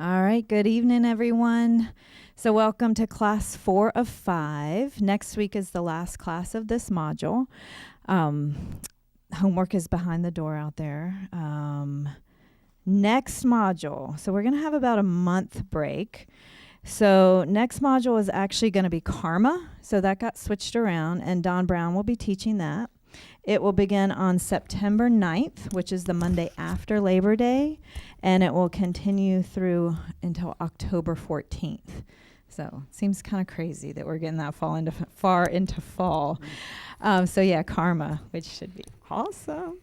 All right, good evening, everyone. So welcome to class 4 of 5. Next week is the last class of this module. Homework is behind the door out there. Next module. So we're going to have about a month break. So next module is actually going to be karma. So that got switched around, and Don Brown will be teaching that. It will begin on September 9th, which is the Monday after Labor Day, and it will continue through until October 14th. So it seems kind of crazy that we're getting that far into fall. So yeah, karma, which should be awesome.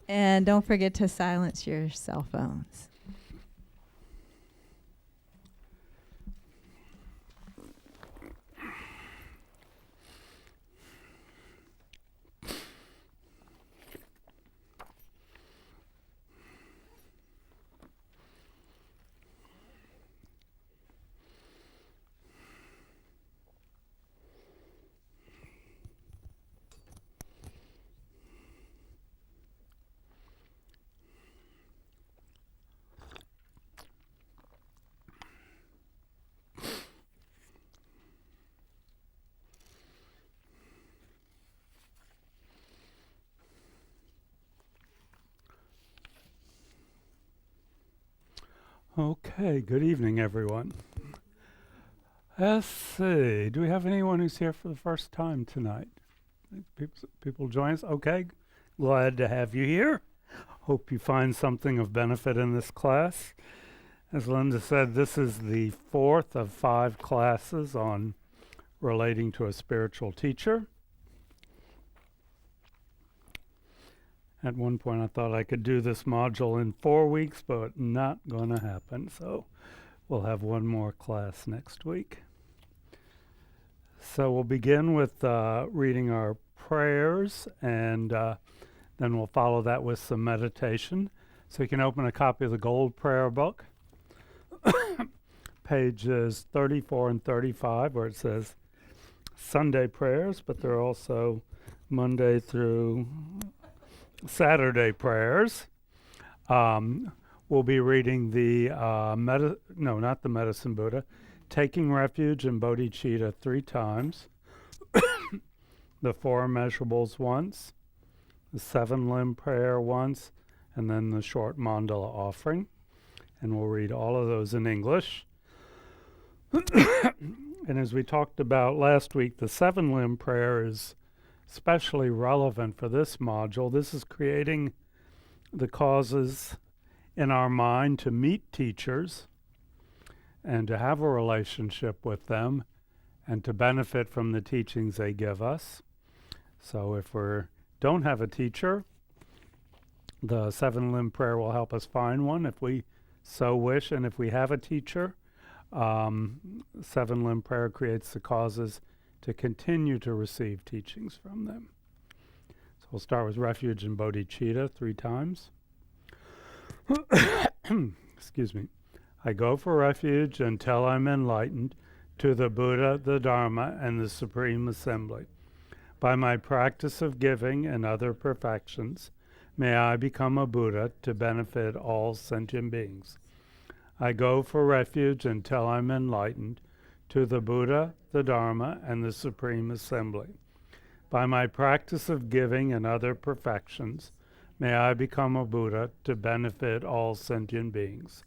And don't forget to silence your cell phones. Okay, good evening, everyone. Let's see, do we have anyone who's here for the first time tonight? People join us? Okay, glad to have you here. Hope you find something of benefit in this class. As Linda said, this is the 4th of 5 classes on relating to a spiritual teacher. At one point I thought I could do this module in 4 weeks, but not going to happen. So we'll have one more class next week. So we'll begin with reading our prayers, and then we'll follow that with some meditation. So you can open a copy of the Gold Prayer Book, pages 34 and 35, where it says Sunday prayers, but there are also Monday through Saturday prayers. We'll be reading the not the Medicine Buddha, Taking Refuge in Bodhicitta 3 times, the 4 Immeasurables once, the 7-limb prayer once, and then the short mandala offering. And we'll read all of those in English. And as we talked about last week, the 7-limb prayer is especially relevant for this module. This is creating the causes in our mind to meet teachers and to have a relationship with them and to benefit from the teachings they give us. So if we don't have a teacher, the 7-limb prayer will help us find one if we so wish. And if we have a teacher, 7-limb prayer creates the causes to continue to receive teachings from them. So we'll start with refuge in bodhicitta 3 times. Excuse me. I go for refuge until I'm enlightened to the Buddha, the Dharma, and the Supreme Assembly. By my practice of giving and other perfections, may I become a Buddha to benefit all sentient beings. I go for refuge until I'm enlightened to the Buddha, the Dharma, and the Supreme Assembly. By my practice of giving and other perfections, may I become a Buddha to benefit all sentient beings.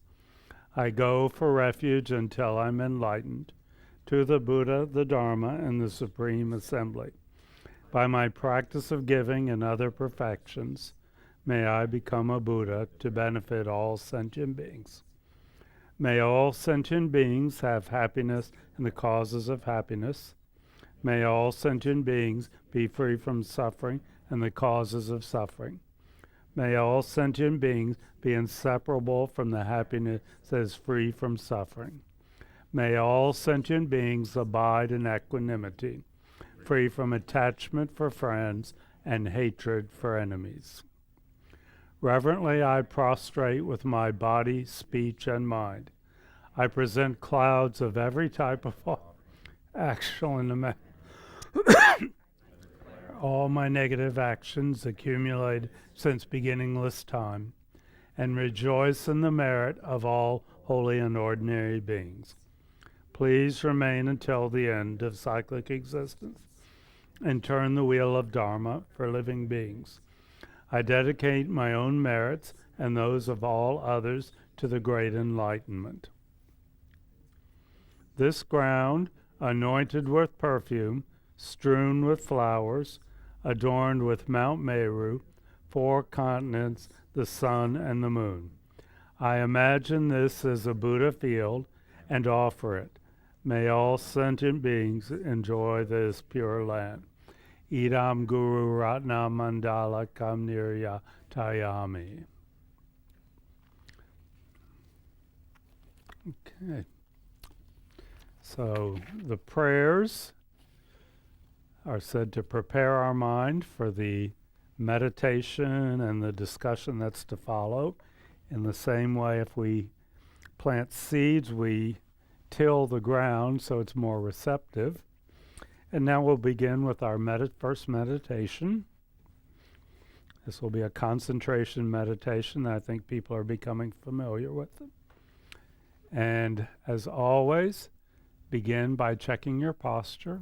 I go for refuge until I'm enlightened to the Buddha, the Dharma, and the Supreme Assembly. By my practice of giving and other perfections, may I become a Buddha to benefit all sentient beings. May all sentient beings have happiness and the causes of happiness. May all sentient beings be free from suffering and the causes of suffering. May all sentient beings be inseparable from the happiness that is free from suffering. May all sentient beings abide in equanimity, free from attachment for friends and hatred for enemies. Reverently I prostrate with my body, speech, and mind. I present clouds of every type of actual and all my negative actions accumulated since beginningless time, and rejoice in the merit of all holy and ordinary beings. Please remain until the end of cyclic existence and turn the wheel of Dharma for living beings. I dedicate my own merits and those of all others to the great enlightenment. This ground, anointed with perfume, strewn with flowers, adorned with Mount Meru, 4 continents, the sun and the moon. I imagine this as a Buddha field and offer it. May all sentient beings enjoy this pure land. Idam Guru Ratna Mandala Kamnirya Tayami. Okay. So the prayers are said to prepare our mind for the meditation and the discussion that's to follow. In the same way, if we plant seeds, we till the ground so it's more receptive. And now we'll begin with our first meditation. This will be a concentration meditation. I think people are becoming familiar with it. And as always, begin by checking your posture.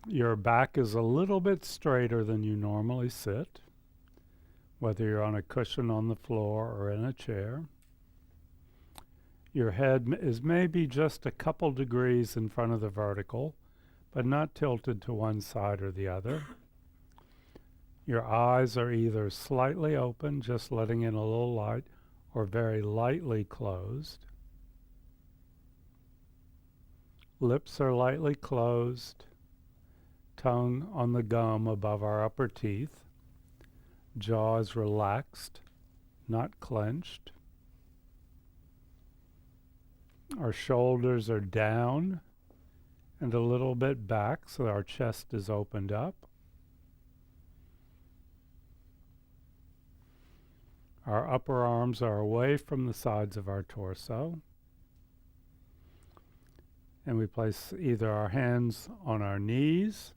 Your back is a little bit straighter than you normally sit, whether you're on a cushion on the floor or in a chair. Your head is maybe just a couple degrees in front of the vertical, but not tilted to one side or the other. Your eyes are either slightly open, just letting in a little light, or very lightly closed. Lips are lightly closed, tongue on the gum above our upper teeth. Jaw is relaxed, not clenched. Our shoulders are down and a little bit back, so our chest is opened up. Our upper arms are away from the sides of our torso. And we place either our hands on our knees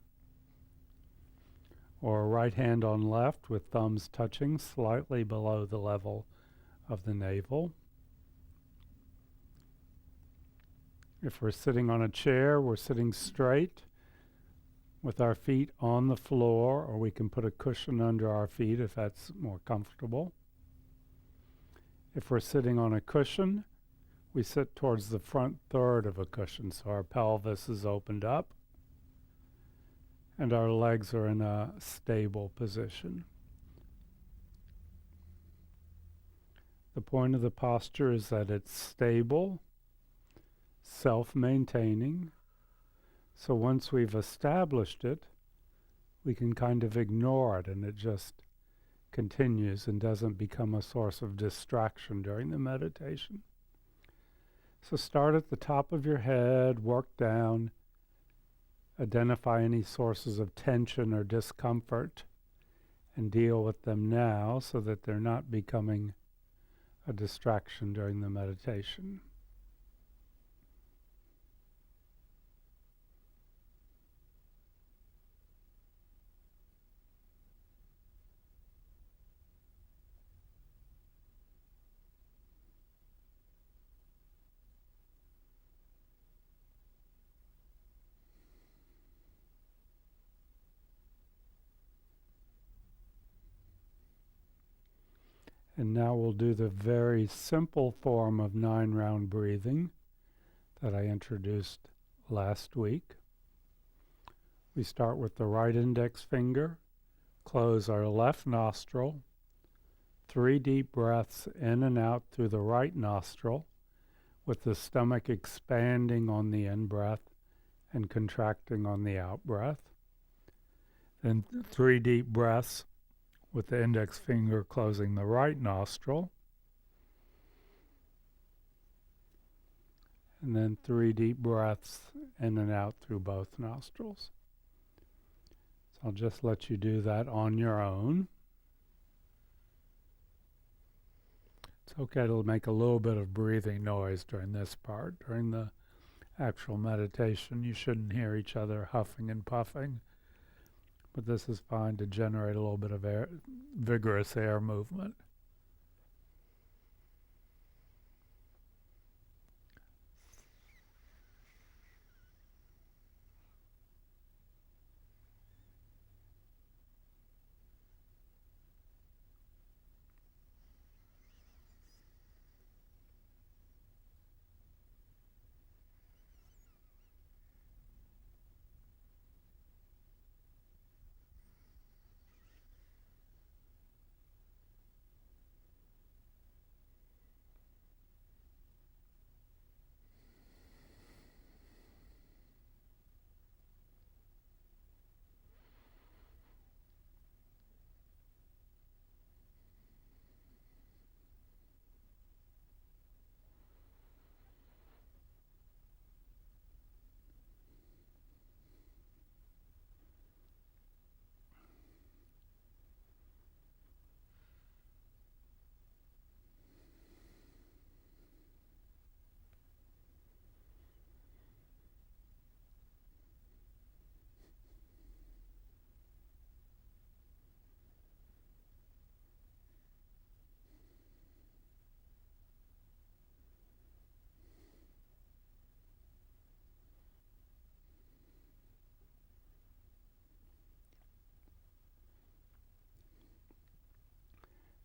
or right hand on left with thumbs touching slightly below the level of the navel. If we're sitting on a chair, we're sitting straight with our feet on the floor, or we can put a cushion under our feet if that's more comfortable. If we're sitting on a cushion, we sit towards the front third of a cushion, so our pelvis is opened up and our legs are in a stable position. The point of the posture is that it's stable, self-maintaining. So once we've established it, we can kind of ignore it and it just continues and doesn't become a source of distraction during the meditation. So start at the top of your head, work down, identify any sources of tension or discomfort and deal with them now so that they're not becoming a distraction during the meditation. And now we'll do the very simple form of 9-round breathing that I introduced last week. We start with the right index finger, close our left nostril, 3 deep breaths in and out through the right nostril, with the stomach expanding on the in-breath and contracting on the out-breath. Then 3 deep breaths with the index finger closing the right nostril. And then 3 deep breaths in and out through both nostrils. So I'll just let you do that on your own. It's okay to make a little bit of breathing noise during this part. During the actual meditation, you shouldn't hear each other huffing and puffing. But this is fine to generate a little bit of air, vigorous air movement.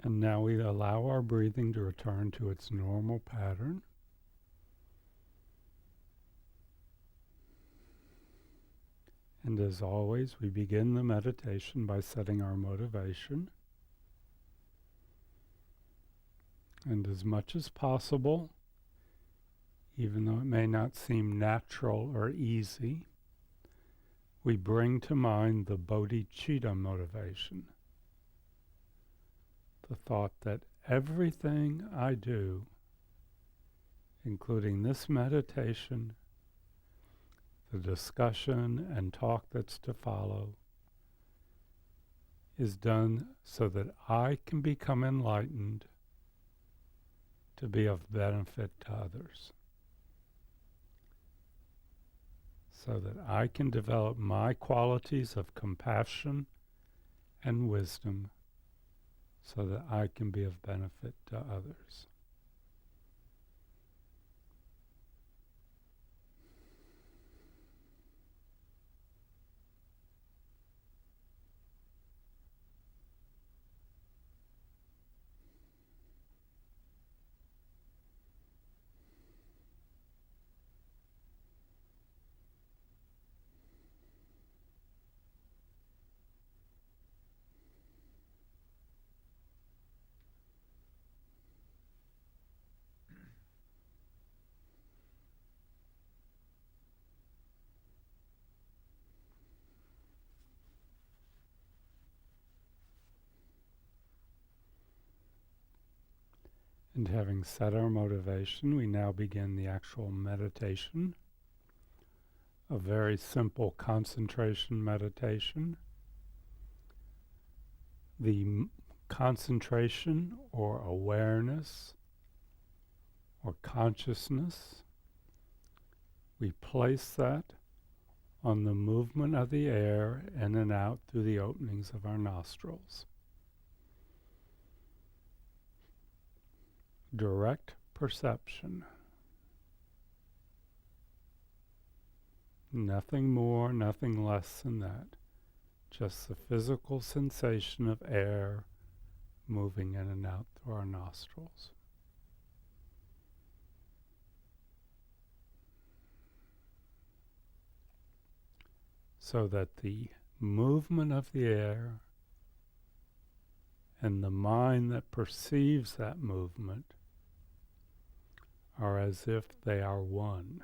And now we allow our breathing to return to its normal pattern. And as always, we begin the meditation by setting our motivation. And as much as possible, even though it may not seem natural or easy, we bring to mind the bodhicitta motivation. The thought that everything I do, including this meditation, the discussion and talk that's to follow, is done so that I can become enlightened to be of benefit to others. So that I can develop my qualities of compassion and wisdom so that I can be of benefit to others. And having set our motivation, we now begin the actual meditation, a very simple concentration meditation. The concentration or awareness or consciousness, we place that on the movement of the air in and out through the openings of our nostrils. Direct perception. Nothing more, nothing less than that. Just the physical sensation of air moving in and out through our nostrils. So that the movement of the air and the mind that perceives that movement are as if they are one,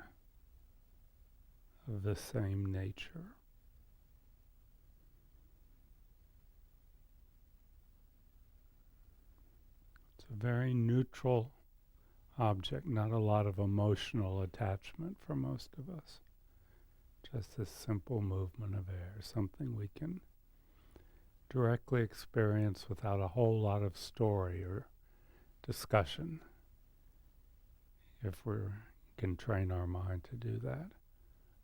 of the same nature. It's a very neutral object, not a lot of emotional attachment for most of us. Just this simple movement of air, something we can directly experience without a whole lot of story or discussion, if we can train our mind to do that.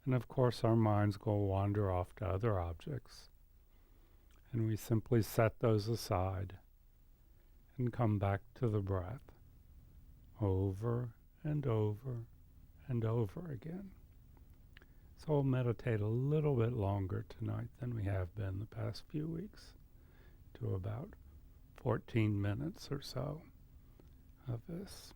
And of course our minds go wander off to other objects, And we simply set those aside and come back to the breath over and over and over again. So we'll meditate a little bit longer tonight than we have been the past few weeks, to about 14 minutes or so of this.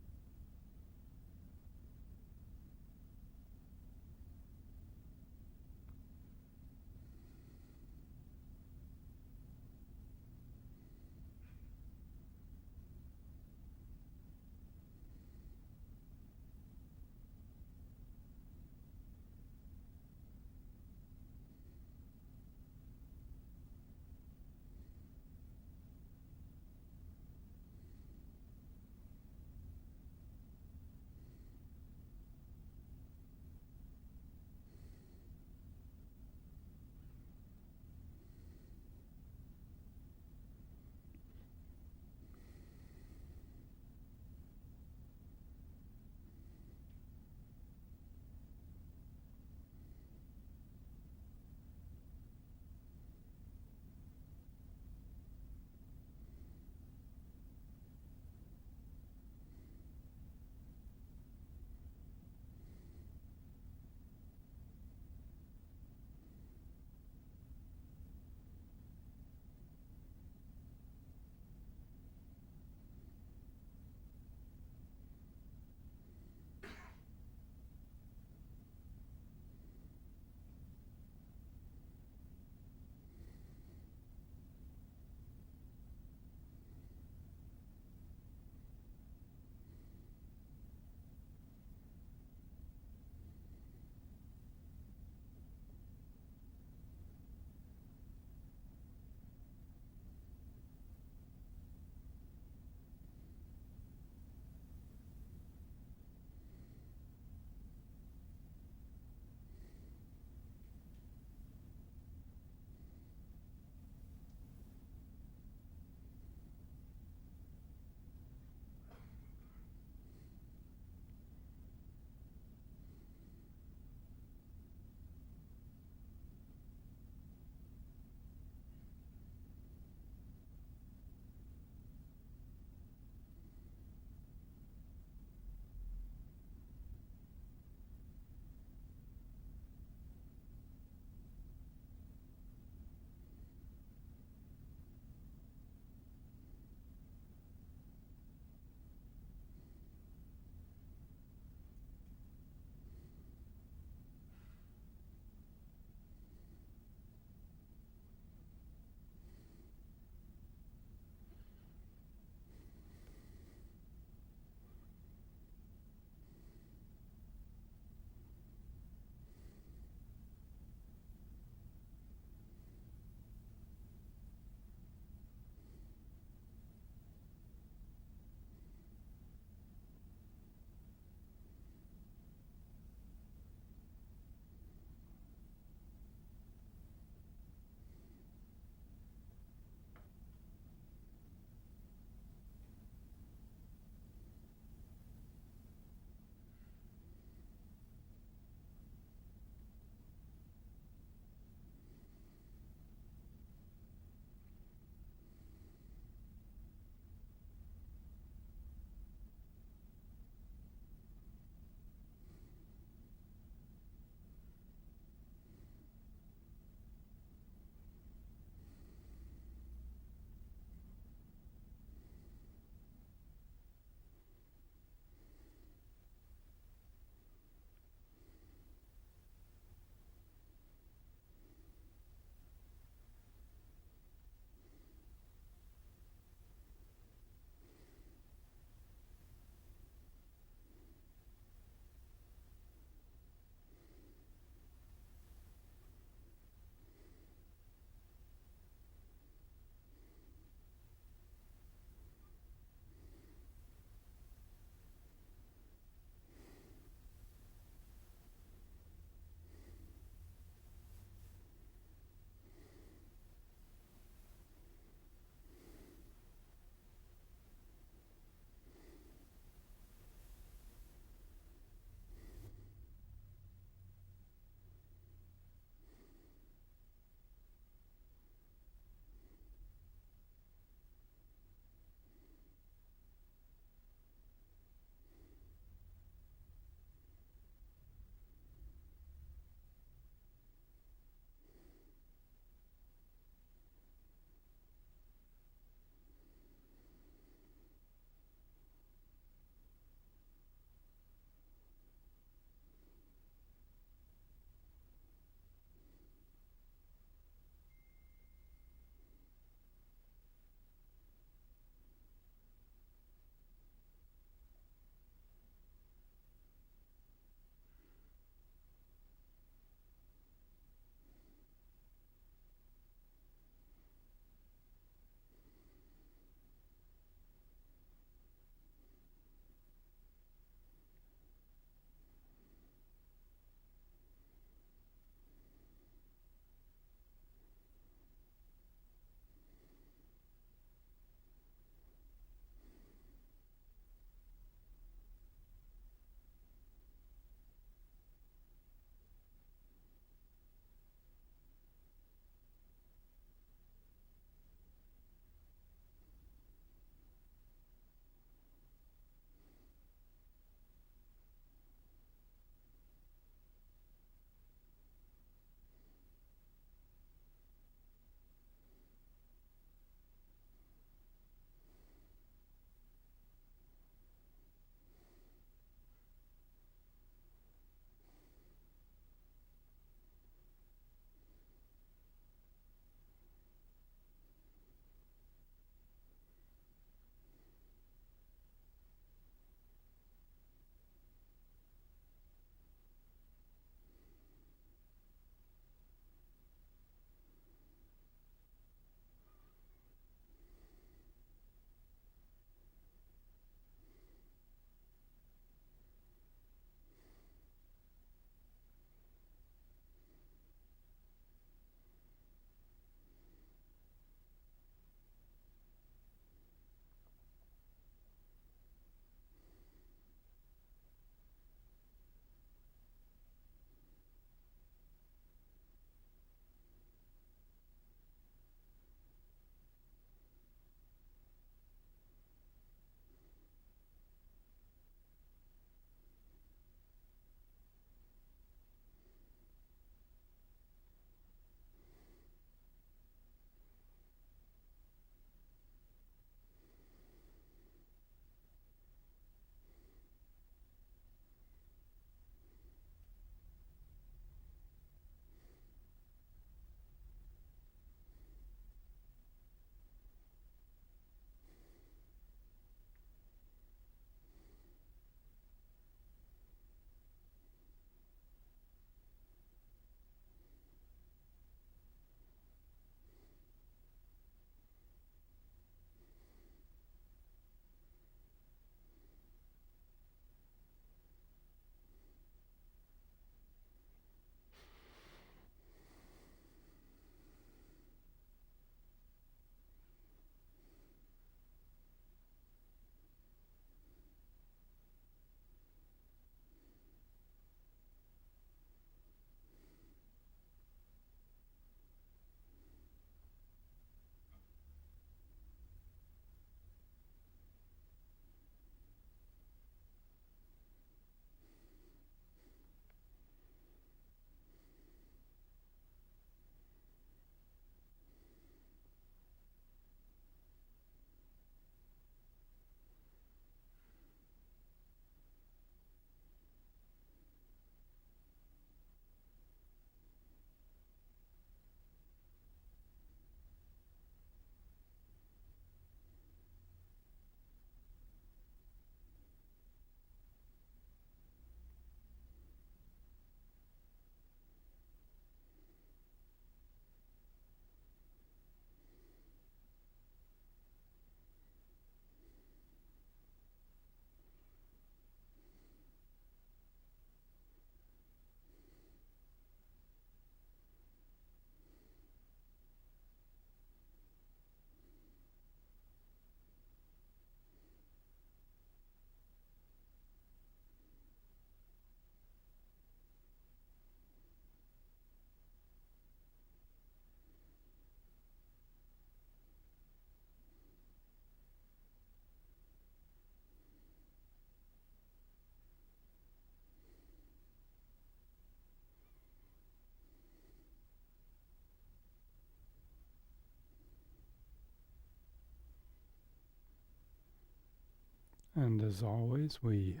And as always, we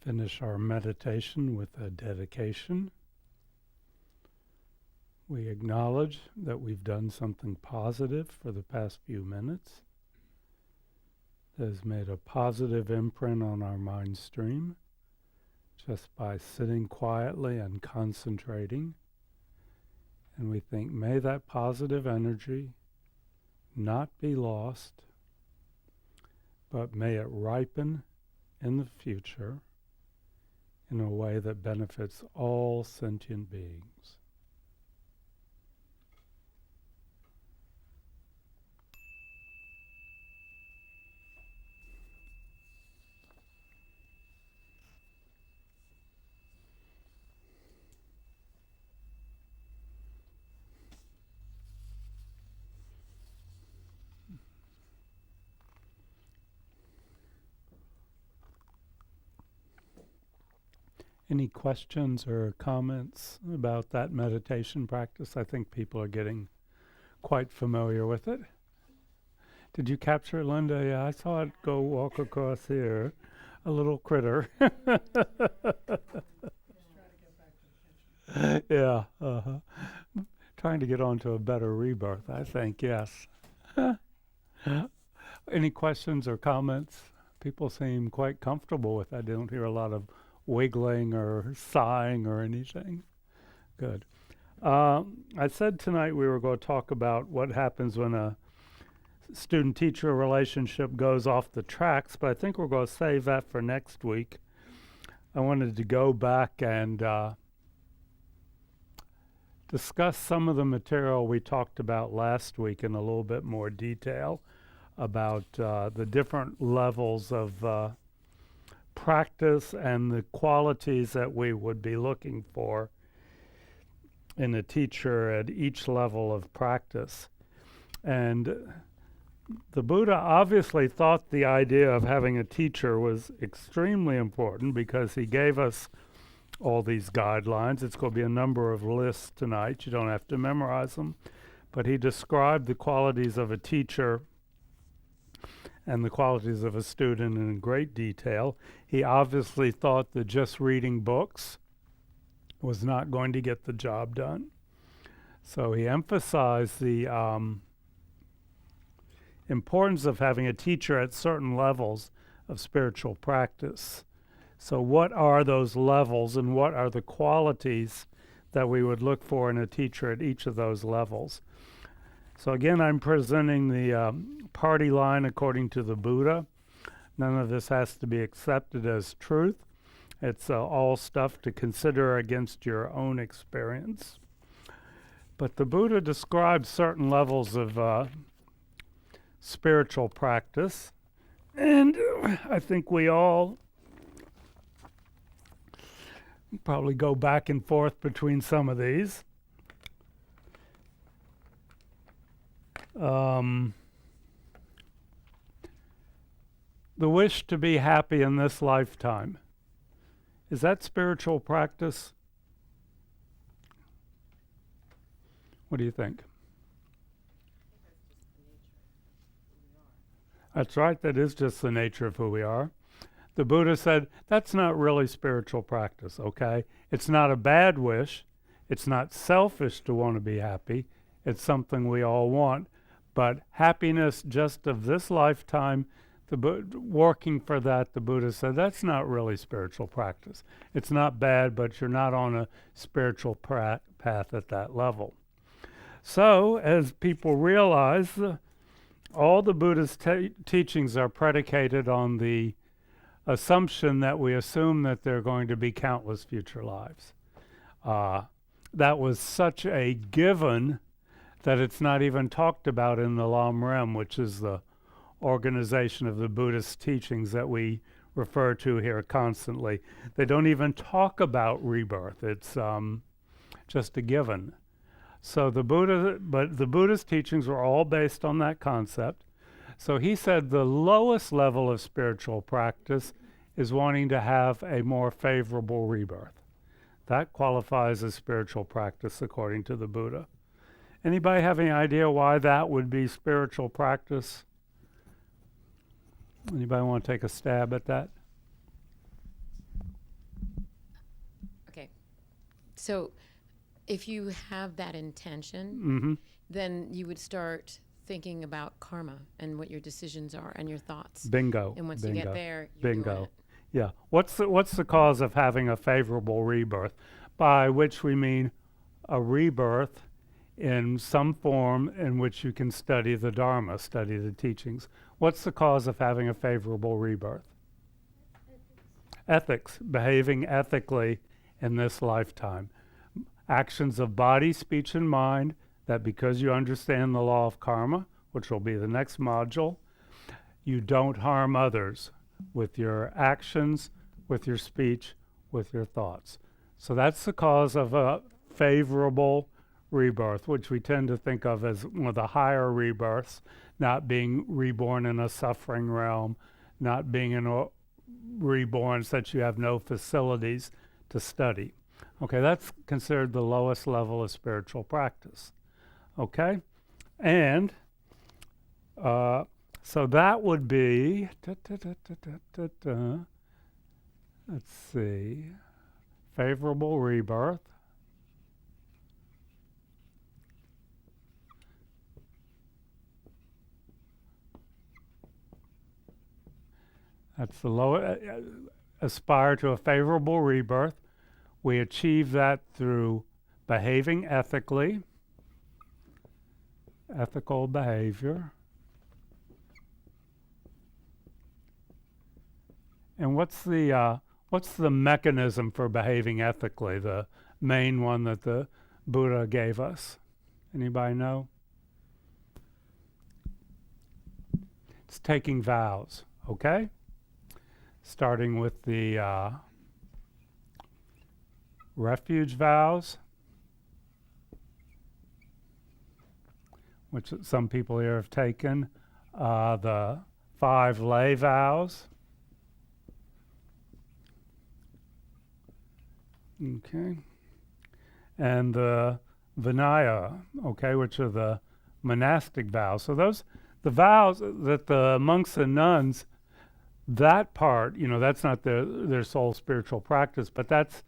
finish our meditation with a dedication. We acknowledge that we've done something positive for the past few minutes that has made a positive imprint on our mind stream just by sitting quietly and concentrating. And we think, may that positive energy not be lost, but may it ripen in the future in a way that benefits all sentient beings. Any questions or comments about that meditation practice? I think people are getting quite familiar with it. Did you capture it, Linda? Yeah, I saw it go walk across here. A little critter. Yeah, trying to get onto a better rebirth, I think, yes. Any questions or comments? People seem quite comfortable with that. I don't hear a lot of wiggling or sighing or anything. Good. I said tonight we were going to talk about what happens when a student-teacher relationship goes off the tracks, but I think we're going to save that for next week. I wanted to go back and discuss some of the material we talked about last week in a little bit more detail about the different levels of practice and the qualities that we would be looking for in a teacher at each level of practice. And the Buddha obviously thought the idea of having a teacher was extremely important because he gave us all these guidelines. It's going to be a number of lists tonight. You don't have to memorize them. But he described the qualities of a teacher and the qualities of a student in great detail. He obviously thought that just reading books was not going to get the job done. So he emphasized the importance of having a teacher at certain levels of spiritual practice. So what are those levels and what are the qualities that we would look for in a teacher at each of those levels? So again, I'm presenting the party line according to the Buddha. None of this has to be accepted as truth. It's all stuff to consider against your own experience. But the Buddha describes certain levels of spiritual practice, and I think we all probably go back and forth between some of these. The wish to be happy in this lifetime. Is that spiritual practice? What do you think? That's right, that is just the nature of who we are. The Buddha said, that's not really spiritual practice, okay? It's not a bad wish. It's not selfish to want to be happy. It's something we all want. But happiness just of this lifetime, working for that, the Buddha said, that's not really spiritual practice. It's not bad, but you're not on a spiritual path at that level. So, as people realize, all the Buddha's teachings are predicated on the assumption that we assume that there are going to be countless future lives. That was such a given that it's not even talked about in the Lam Rim, which is the organization of the Buddhist teachings that we refer to here constantly. They don't even talk about rebirth. It's just a given. So the Buddha's teachings were all based on that concept. So he said the lowest level of spiritual practice is wanting to have a more favorable rebirth. That qualifies as spiritual practice according to the Buddha. Anybody have any idea why that would be spiritual practice? Anybody want to take a stab at that? Okay. So if you have that intention, Mm-hmm. then you would start thinking about karma and what your decisions are and your thoughts. Bingo. And once Bingo. you get there, you're doing Bingo. it. Yeah. What's the cause of having a favorable rebirth? By which we mean a rebirth in some form in which you can study the Dharma, study the teachings. What's the cause of having a favorable rebirth? Ethics, behaving ethically in this lifetime. Actions of body, speech, and mind, that because you understand the law of karma, which will be the next module, you don't harm others with your actions, with your speech, with your thoughts. So that's the cause of a favorable rebirth, which we tend to think of as one of the higher rebirths, not being reborn in a suffering realm, not being reborn such you have no facilities to study. Okay, that's considered the lowest level of spiritual practice. Okay, and so that would be, let's see, favorable rebirth. That's the low. Aspire to a favorable rebirth. We achieve that through behaving ethically, ethical behavior. And what's the mechanism for behaving ethically? The main one that the Buddha gave us. Anybody know? It's taking vows. Okay. Starting with the refuge vows, which some people here have taken, the 5 lay vows, okay, and the Vinaya, okay, which are the monastic vows. So those, the vows that the monks and nuns, that part, that's not their sole spiritual practice, but that's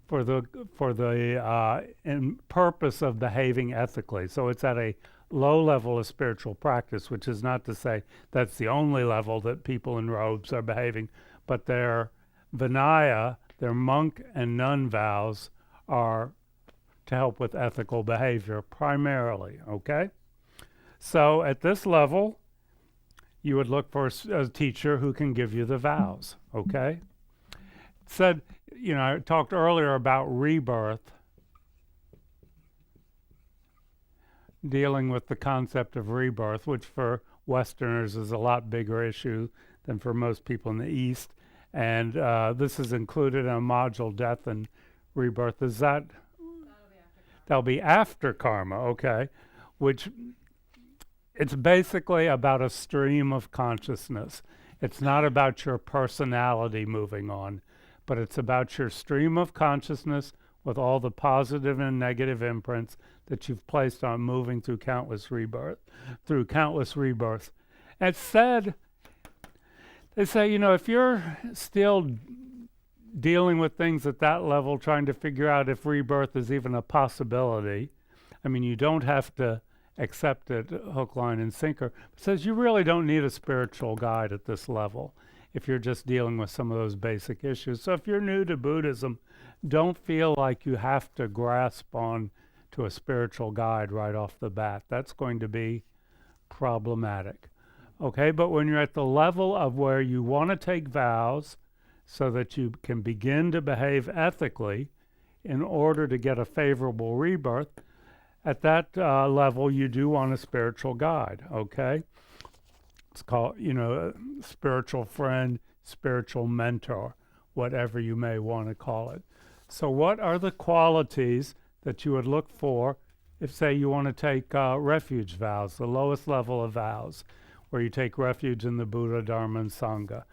for the in purpose of behaving ethically. So it's at a low level of spiritual practice, which is not to say that's the only level that people in robes are behaving, but their Vinaya, their monk and nun vows, are to help with ethical behavior primarily. Okay, so at this level, you would look for a teacher who can give you the vows, okay? It said, I talked earlier about rebirth, dealing with the concept of rebirth, which for Westerners is a lot bigger issue than for most people in the East. And this is included in a module, Death and Rebirth. Is that? That'll be after karma, okay? Which, it's basically about a stream of consciousness. It's not about your personality moving on, but it's about your stream of consciousness with all the positive and negative imprints that you've placed on moving through countless rebirths. It's said, they say, if you're still dealing with things at that level, trying to figure out if rebirth is even a possibility, you don't have to accept it hook, line, and sinker. It says you really don't need a spiritual guide at this level if you're just dealing with some of those basic issues. So if you're new to Buddhism, don't feel like you have to grasp on to a spiritual guide right off the bat. That's going to be problematic. Okay, but when you're at the level of where you want to take vows so that you can begin to behave ethically in order to get a favorable rebirth, at that level, you do want a spiritual guide, okay? It's called, a spiritual friend, spiritual mentor, whatever you may want to call it. So what are the qualities that you would look for if, say, you want to take refuge vows, the lowest level of vows, where you take refuge in the Buddha, Dharma, and Sangha?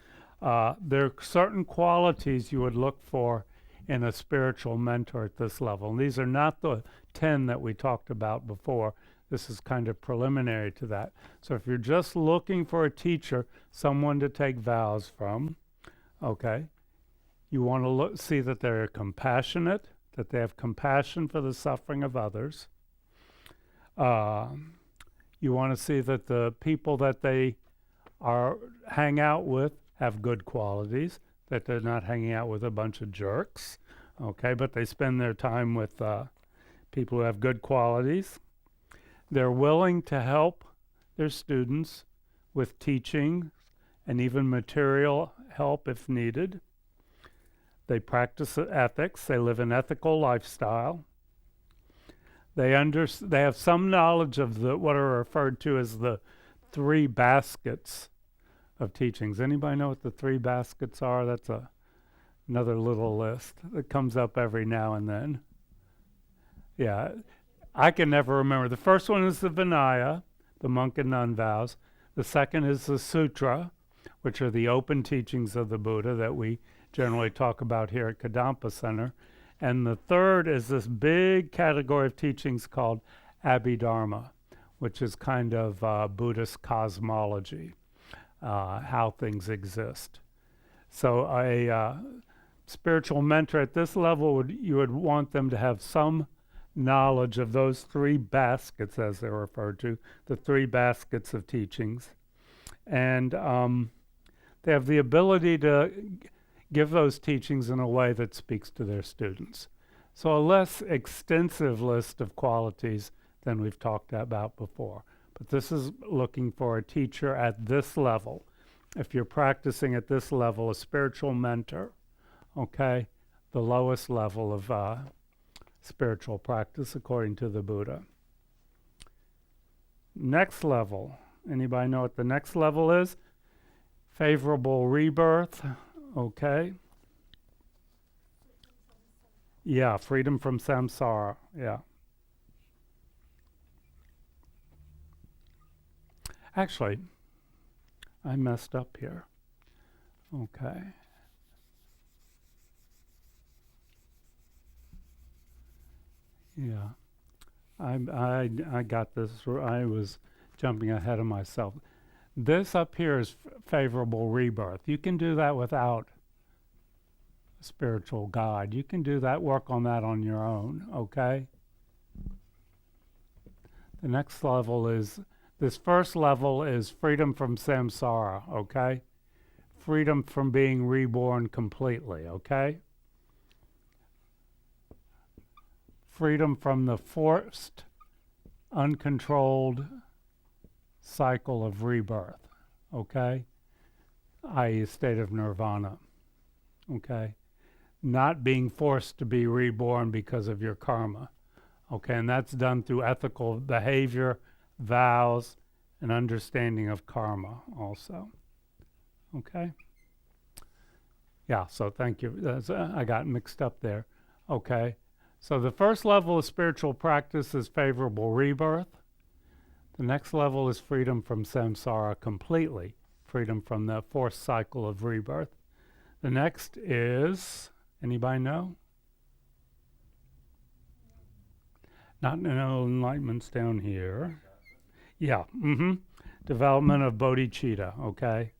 There are certain qualities you would look for in a spiritual mentor at this level. And these are not the 10 that we talked about before. This is kind of preliminary to that. So if you're just looking for a teacher, someone to take vows from, okay, you want to see that they're compassionate, that they have compassion for the suffering of others. You want to see that the people that they hang out with have good qualities, that they're not hanging out with a bunch of jerks, okay, but they spend their time with people who have good qualities. They're willing to help their students with teaching and even material help if needed. They practice ethics. They live an ethical lifestyle. They have some knowledge of what are referred to as the 3 baskets of teachings. Anybody know what the 3 baskets are? That's another little list that comes up every now and then. Yeah, I can never remember. The first one is the Vinaya, the monk and nun vows. The second is the Sutra, which are the open teachings of the Buddha that we generally talk about here at Kadampa Center. And the third is this big category of teachings called Abhidharma, which is kind of Buddhist cosmology, how things exist. So a spiritual mentor at this level, you would want them to have some knowledge of those 3 baskets, as they're referred to, the 3 baskets of teachings. And they have the ability to give those teachings in a way that speaks to their students. So a less extensive list of qualities than we've talked about before. But this is looking for a teacher at this level. If you're practicing at this level, a spiritual mentor, okay, the lowest level of spiritual practice according to the Buddha. Next level. Anybody know what the next level is? Favorable rebirth. Okay. Yeah, freedom from samsara. Yeah. Actually, I messed up here. Okay. Yeah. I got this. I was jumping ahead of myself. This up here is favorable rebirth. You can do that without a spiritual guide. You can do that, work on that on your own, okay? The next level is, this first level is freedom from samsara, okay? Freedom from being reborn completely, okay? Freedom from the forced, uncontrolled cycle of rebirth, okay? i.e. a state of nirvana, okay? Not being forced to be reborn because of your karma, okay? And that's done through ethical behavior, vows, and understanding of karma also, okay? Yeah, so thank you. I got mixed up there, okay? So the first level of spiritual practice is favorable rebirth. The next level is freedom from samsara completely, freedom from the forced cycle of rebirth. The next is, anybody know? Not no enlightenment's down here. Yeah, development of bodhicitta, okay?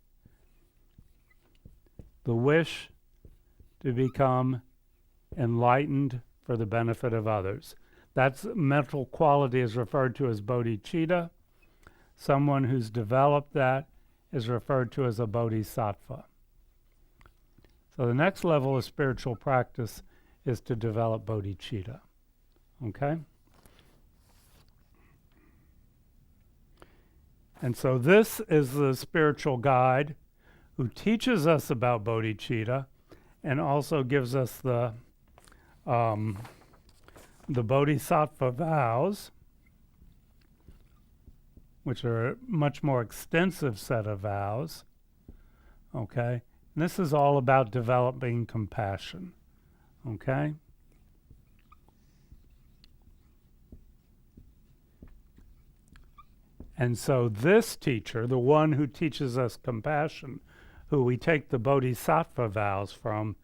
The wish to become enlightened for the benefit of others. That's mental quality is referred to as bodhicitta. Someone who's developed that is referred to as a bodhisattva. So the next level of spiritual practice is to develop bodhicitta. Okay? And so this is the spiritual guide who teaches us about bodhicitta and also gives us the bodhisattva vows, which are a much more extensive set of vows, okay? And this is all about developing compassion, okay? And so this teacher, the one who teaches us compassion, who we take the bodhisattva vows from,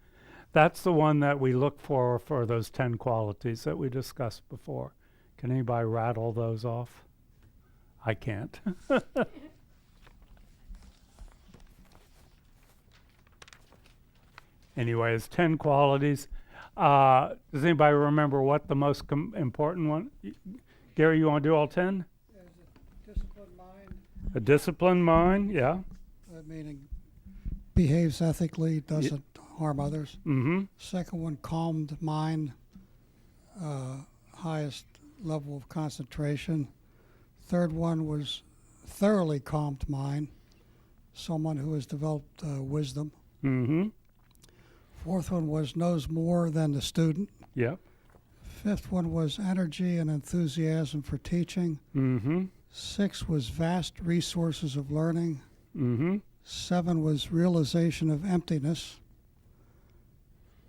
that's the one that we look for those 10 qualities that we discussed before. Can anybody rattle those off? I can't. Anyways, 10 qualities. Does anybody remember what the most important one? Gary, you want to do all 10? There's a disciplined mind. A disciplined mind, yeah. Meaning behaves ethically, doesn't harm others. Mm-hmm. Second one, calmed mind, highest level of concentration. Third one was thoroughly calmed mind, someone who has developed wisdom. Mm-hmm. Fourth one was knows more than the student. Yep. Fifth one was energy and enthusiasm for teaching. Mm-hmm. Six was vast resources of learning. Mm-hmm. 7 was realization of emptiness.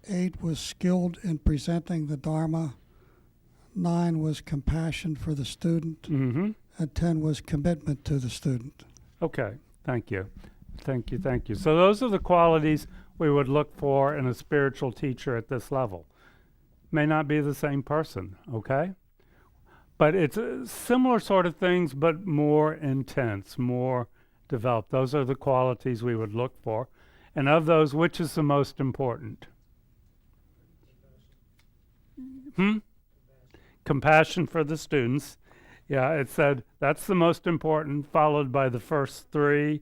8 was skilled in presenting the Dharma. 9 was compassion for the student. Mm-hmm. And 10 was commitment to the student. Okay, thank you. Thank you, thank you. So those are the qualities we would look for in a spiritual teacher at this level. May not be the same person, okay? But it's similar sort of things, but more intense, more developed. Those are the qualities we would look for. And of those, which is the most important? Compassion for the students. Yeah, it said that's the most important, followed by the first 3,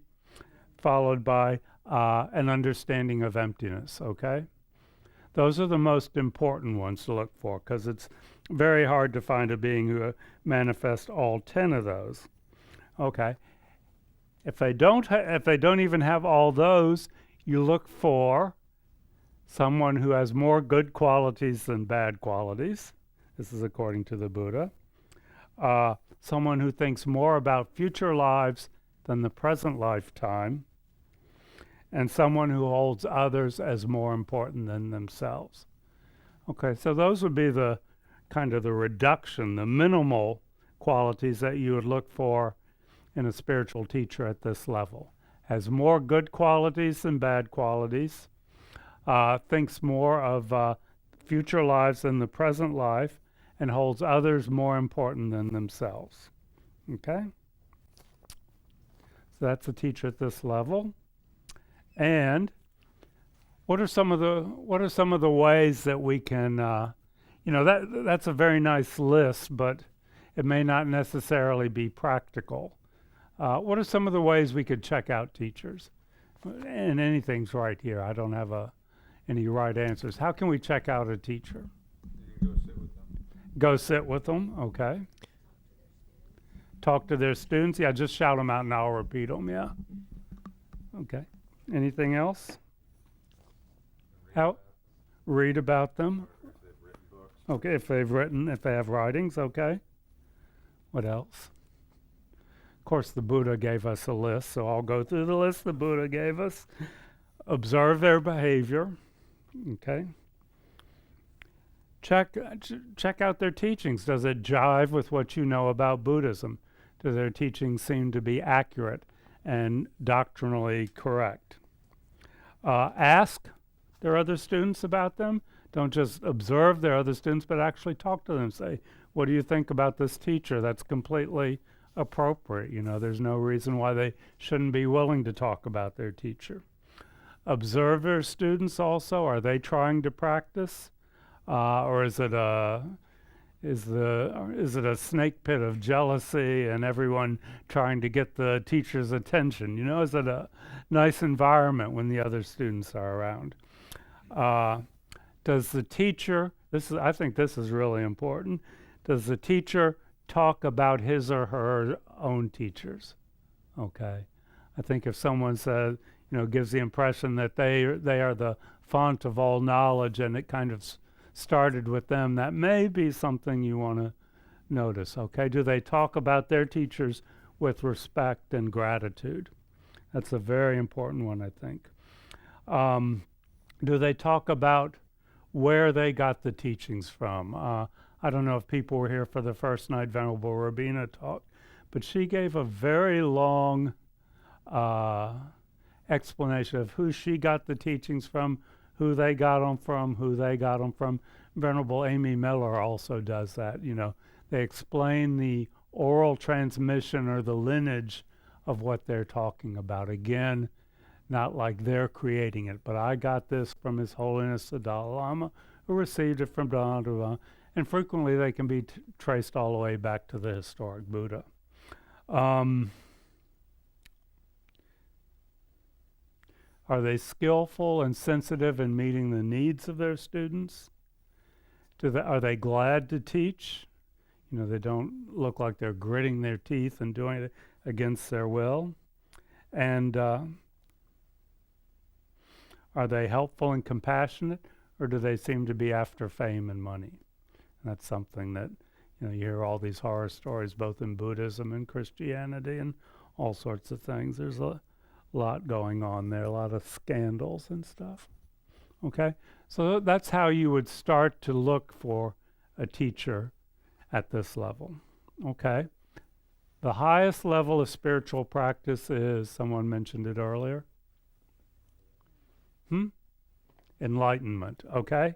followed by an understanding of emptiness, okay? Those are the most important ones to look for, because it's very hard to find a being who manifests all 10 of those. Okay. If they don't even have all those, you look for someone who has more good qualities than bad qualities. This is according to the Buddha. Someone who thinks more about future lives than the present lifetime. And someone who holds others as more important than themselves. Okay, so those would be the kind of the reduction, the minimal qualities that you would look for in a spiritual teacher at this level. Has more good qualities than bad qualities, thinks more of future lives than the present life, and holds others more important than themselves. Okay? So that's a teacher at this level. And what are some of the ways that we can that's a very nice list, but it may not necessarily be practical. What are some of the ways we could check out teachers? And anything's right here. I don't have any right answers. How can we check out a teacher? You can go sit with them. Go sit with them, okay. Talk to their students. Yeah, just shout them out and I'll repeat them, yeah. Okay. Anything else? Read about them. If they've written books. Okay, if they have writings, okay. What else? Of course, the Buddha gave us a list, so I'll go through the list the Buddha gave us. Observe their behavior, okay. Check out their teachings. Does it jive with what you know about Buddhism? Do their teachings seem to be accurate and doctrinally correct? Ask their other students about them. Don't just observe their other students, but actually talk to them. Say, what do you think about this teacher? That's completely appropriate. There's no reason why they shouldn't be willing to talk about their teacher. Observe their students also. Are they trying to practice? Or is it a snake pit of jealousy and everyone trying to get the teacher's attention? Is it a nice environment when the other students are around? Does the teacher, I think this is really important, does the teacher talk about his or her own teachers? Okay. I think if someone says, gives the impression that they are the font of all knowledge and it kind of started with them, that may be something you want to notice, okay? Do they talk about their teachers with respect and gratitude? That's a very important one, I think. Do they talk about where they got the teachings from? I don't know if people were here for the first night Venerable Robina talk, but she gave a very long explanation of who she got the teachings from, who they got them from. Venerable Amy Miller also does that. They explain the oral transmission or the lineage of what they're talking about. Again, not like they're creating it, but I got this from His Holiness the Dalai Lama, who received it from Dalai Lama, and frequently they can be traced all the way back to the historic Buddha. Are they skillful and sensitive in meeting the needs of their students? Are they glad to teach? You know, they don't look like they're gritting their teeth and doing it against their will. And are they helpful and compassionate, or do they seem to be after fame and money? And that's something that, you know, you hear all these horror stories both in Buddhism and Christianity and all sorts of things. There's a lot going on there, a lot of scandals and stuff. Okay? So that's how you would start to look for a teacher at this level. Okay? The highest level of spiritual practice is, someone mentioned it earlier, enlightenment. Okay?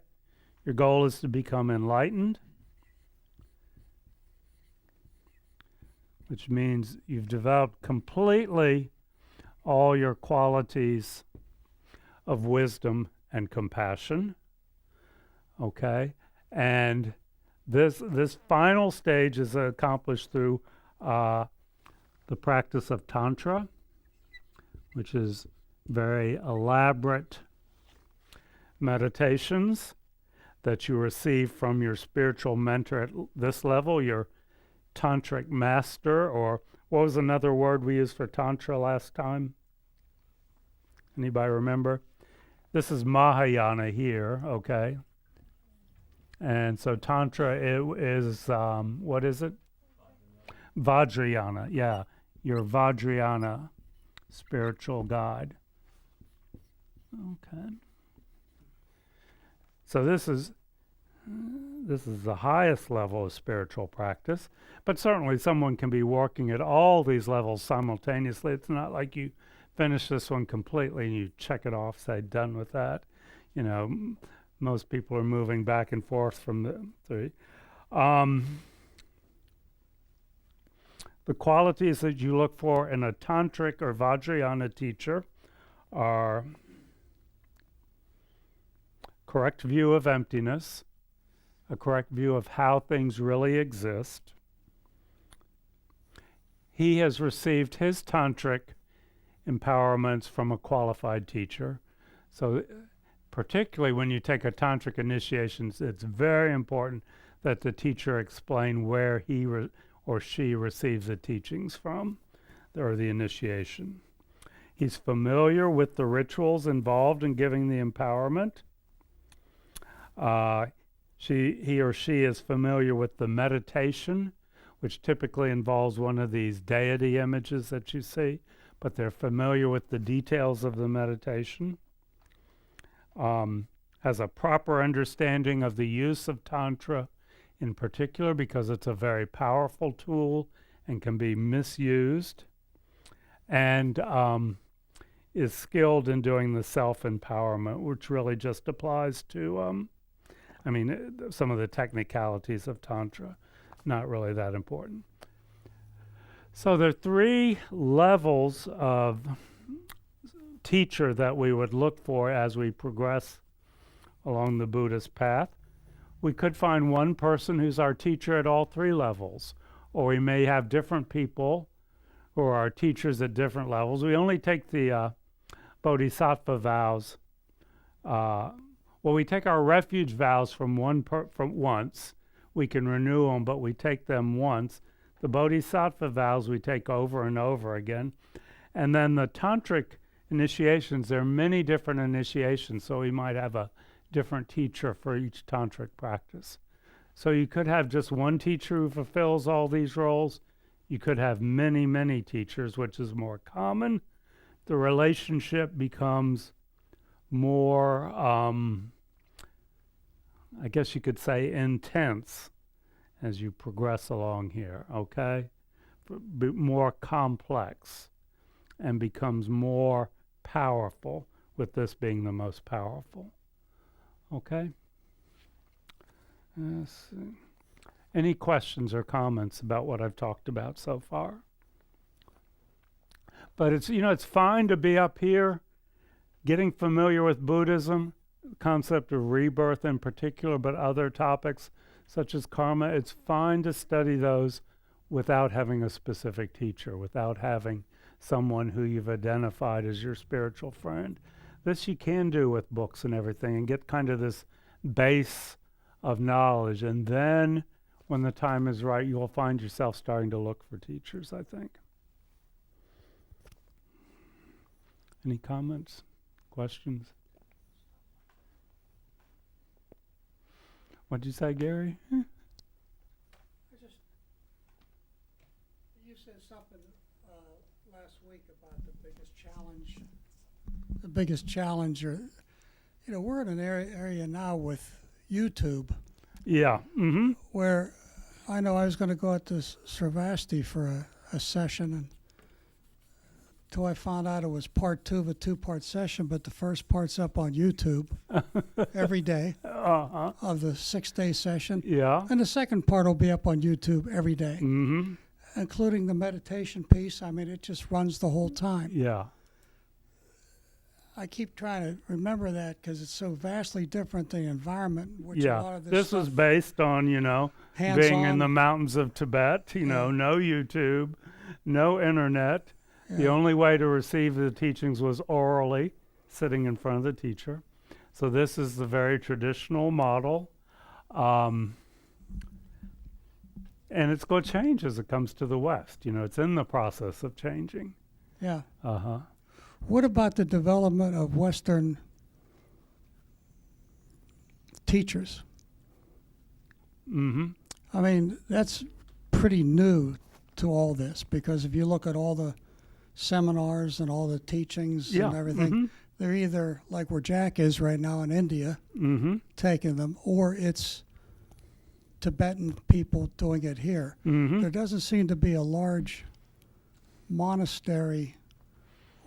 Your goal is to become enlightened, which means you've developed completely all your qualities of wisdom and compassion. Okay? And this final stage is accomplished through the practice of Tantra, which is very elaborate meditations that you receive from your spiritual mentor at this level, your tantric master, or what was another word we used for Tantra last time? Anybody remember? This is Mahayana here, okay? And so Tantra is what is it? Vajrayana, yeah. Your Vajrayana spiritual guide. Okay. So this is the highest level of spiritual practice, but certainly someone can be working at all these levels simultaneously. It's not like you finish this one completely and you check it off, say done with that. You know, most people are moving back and forth from the three. The qualities that you look for in a tantric or Vajrayana teacher are correct view of emptiness, a correct view of how things really exist. He has received his tantric empowerments from a qualified teacher. So particularly when you take a tantric initiation, it's very important that the teacher explain where he or she receives the teachings from, or the initiation. He's familiar with the rituals involved in giving the empowerment. He or she is familiar with the meditation, which typically involves one of these deity images that you see, but they're familiar with the details of the meditation. Has a proper understanding of the use of Tantra in particular, because it's a very powerful tool and can be misused, and is skilled in doing the self-empowerment, which really just applies to some of the technicalities of Tantra, not really that important. So there are three levels of teacher that we would look for as we progress along the Buddhist path. We could find one person who's our teacher at all three levels, or we may have different people who are our teachers at different levels. We only take the Bodhisattva vows. We take our refuge vows from once. We can renew them, but we take them once. The Bodhisattva vows we take over and over again. And then the tantric initiations, there are many different initiations, so we might have a different teacher for each tantric practice. So you could have just one teacher who fulfills all these roles. You could have many, many teachers, which is more common. The relationship becomes more, I guess you could say, intense as you progress along here, okay? More complex and becomes more powerful, with this being the most powerful. Okay? Any questions or comments about what I've talked about so far? But it's fine to be up here getting familiar with Buddhism, the concept of rebirth in particular, but other topics such as karma. It's fine to study those without having a specific teacher, without having someone who you've identified as your spiritual friend. This you can do with books and everything and get kind of this base of knowledge. And then when the time is right, you'll find yourself starting to look for teachers, I think. Any comments, questions? What'd you say, Gary? You said something last week about the biggest challenge. The biggest challenge, or we're in an area now with YouTube Yeah. Mm-hmm. where I know I was going to go out to Sravasti for a session, and till I found out it was part 2 of a 2-part session, but the first part's up on YouTube every day Uh-huh. of the 6-day session, Yeah. and the second part will be up on YouTube every day, Mm-hmm. including the meditation piece. I mean, it just runs the whole time. Yeah. I keep trying to remember that because it's so vastly different than the environment in which a lot Yeah. of This was stuff based on, hands being in on. the mountains of Tibet, Yeah. no YouTube, no internet. The Yeah. only way to receive the teachings was orally, sitting in front of the teacher. So this is the very traditional model. And it's going to change as it comes to the West. It's in the process of changing. Yeah. Uh-huh. What about the development of Western teachers? Mm-hmm. I mean, that's pretty new to all this, because if you look at all the seminars and all the teachings Yeah. and everything, Mm-hmm. they're either like where Jack is right now in India, Mm-hmm. taking them, or it's Tibetan people doing it here. Mm-hmm. There doesn't seem to be a large monastery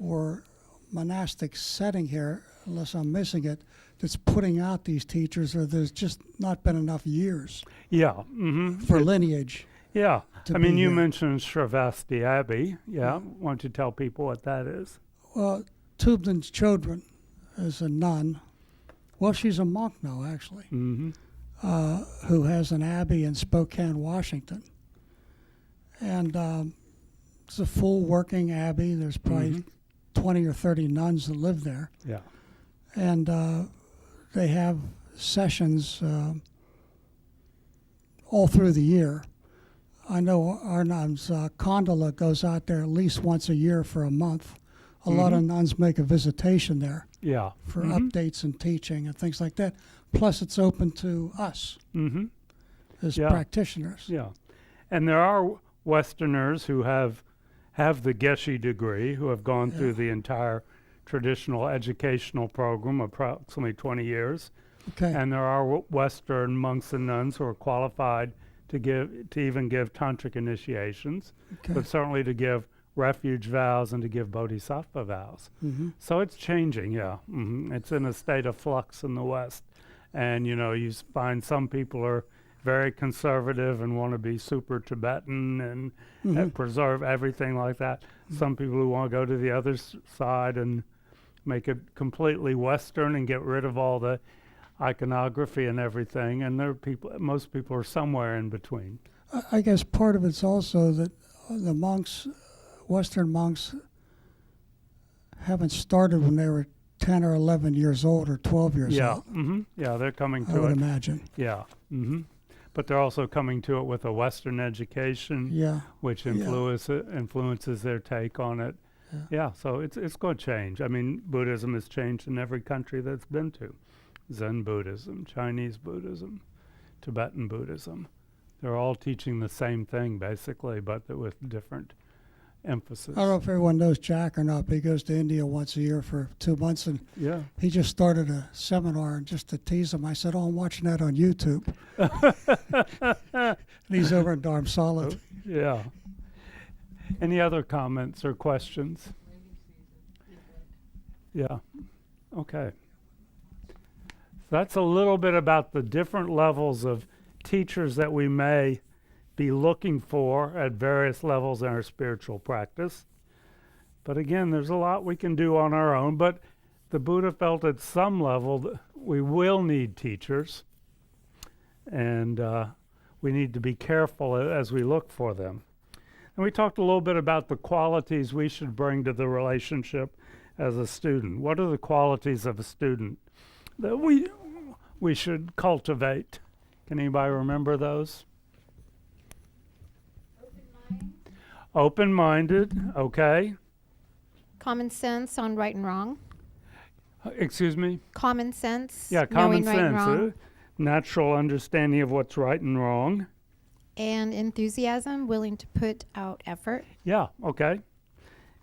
or monastic setting here, unless I'm missing it, that's putting out these teachers, or there's just not been enough years Yeah. Mm-hmm. for lineage. Yeah. to I mean, be you here. mentioned Sravasti Abbey. Yeah. Why don't you tell people what that is? Well, Tubden Chodron is a nun. Well, she's a monk now, actually, Mm-hmm. who has an abbey in Spokane, Washington. And it's a full working abbey. There's probably 20 or 30 nuns that live there. Yeah. And they have sessions all through the year. I know our nuns, Condola goes out there at least once a year for a month. A lot of nuns make a visitation there Yeah. for updates and teaching and things like that. Plus, it's open to us Mm-hmm. as Yeah. practitioners. Yeah. And there are Westerners who have the Geshe degree, who have gone through the entire traditional educational program, approximately 20 years. Okay. And there are Western monks and nuns who are qualified to even give tantric initiations, Okay. but certainly to give refuge vows and to give bodhisattva vows. Mm-hmm. So it's changing, yeah. It's in a state of flux in the West. And, you find some people are very conservative and want to be super Tibetan and preserve everything like that. Some people who want to go to the other side and make it completely Western and get rid of all the iconography and everything. And most people are somewhere in between. I guess part of it's also that the monks, Western monks, haven't started when they were 10 or 11 years old or 12 years Yeah. old, Mm-hmm. Yeah, they're coming I to would it. imagine. Yeah. Mm-hmm. But they're also coming to it with a Western education, Yeah. which influences their take on it. Yeah. Yeah, so it's going to change. I mean, Buddhism has changed in every country that's been to. Zen Buddhism, Chinese Buddhism, Tibetan Buddhism. They're all teaching the same thing, basically, but with different emphasis. I don't know if everyone knows Jack or not, but he goes to India once a year for 2 months, and Yeah. he just started a seminar, and just to tease him, I said, "Oh, I'm watching that on YouTube." And he's over in Dharamsala. Yeah. Any other comments or questions? Yeah. Okay. So that's a little bit about the different levels of teachers that we may be looking for at various levels in our spiritual practice. But again, there's a lot we can do on our own, but the Buddha felt at some level that we will need teachers, and we need to be careful as we look for them. And we talked a little bit about the qualities we should bring to the relationship as a student. What are the qualities of a student that we should cultivate? Can anybody remember those? Open-minded, okay. Common sense on right and wrong. Excuse me? Common sense. Yeah, common knowing right and sense. wrong. Natural understanding of what's right and wrong. And enthusiasm, willing to put out effort. Yeah, okay.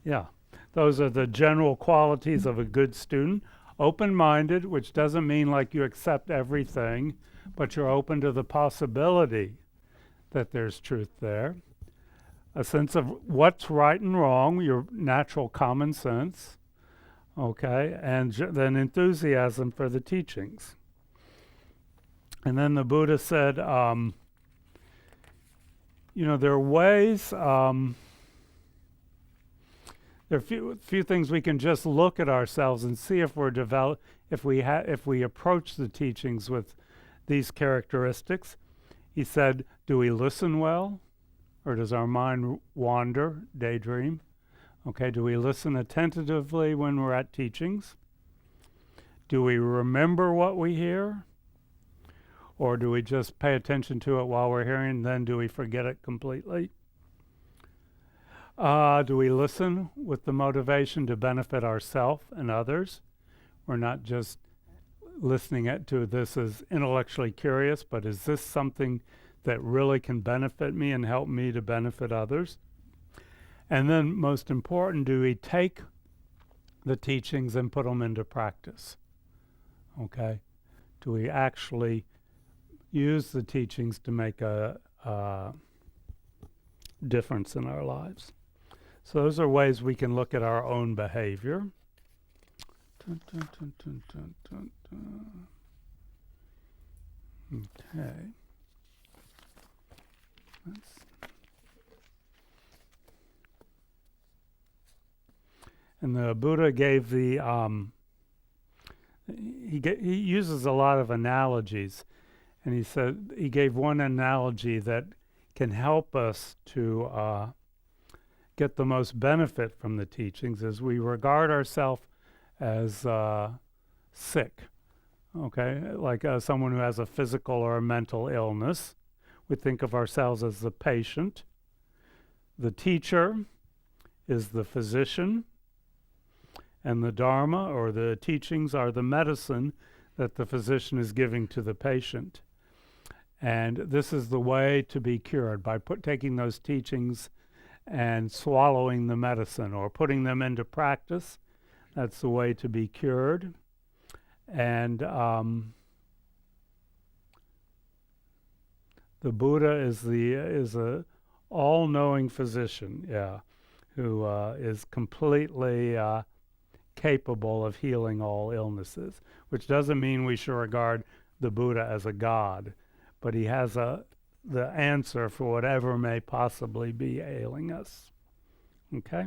Yeah. Those are the general qualities of a good student. Open-minded, which doesn't mean like you accept everything, but you're open to the possibility that there's truth there. A sense of what's right and wrong, your natural common sense, okay, and then enthusiasm for the teachings. And then the Buddha said, there are ways, there are few things we can just look at ourselves and see if we're if we approach the teachings with these characteristics. He said, do we listen well? Or does our mind wander, daydream? Okay, do we listen attentively when we're at teachings? Do we remember what we hear? Or do we just pay attention to it while we're hearing, and then do we forget it completely? Do we listen with the motivation to benefit ourselves and others? We're not just listening to this as intellectually curious, but is this something that really can benefit me and help me to benefit others? And then, most important, do we take the teachings and put them into practice? Okay? Do we actually use the teachings to make a difference in our lives? So those are ways we can look at our own behavior. Dun, dun, dun, dun, dun, dun, dun. Okay. And the Buddha gave the he uses a lot of analogies, and he said he gave one analogy that can help us to get the most benefit from the teachings as we regard ourselves as sick, okay, like someone who has a physical or a mental illness. We think of ourselves as the patient. The teacher is the physician, and the Dharma or the teachings are the medicine that the physician is giving to the patient. And this is the way to be cured, by taking those teachings and swallowing the medicine or putting them into practice. That's the way to be cured. And the Buddha is a all-knowing physician, who is completely capable of healing all illnesses, which doesn't mean we should regard the Buddha as a god, but he has the answer for whatever may possibly be ailing us. Okay?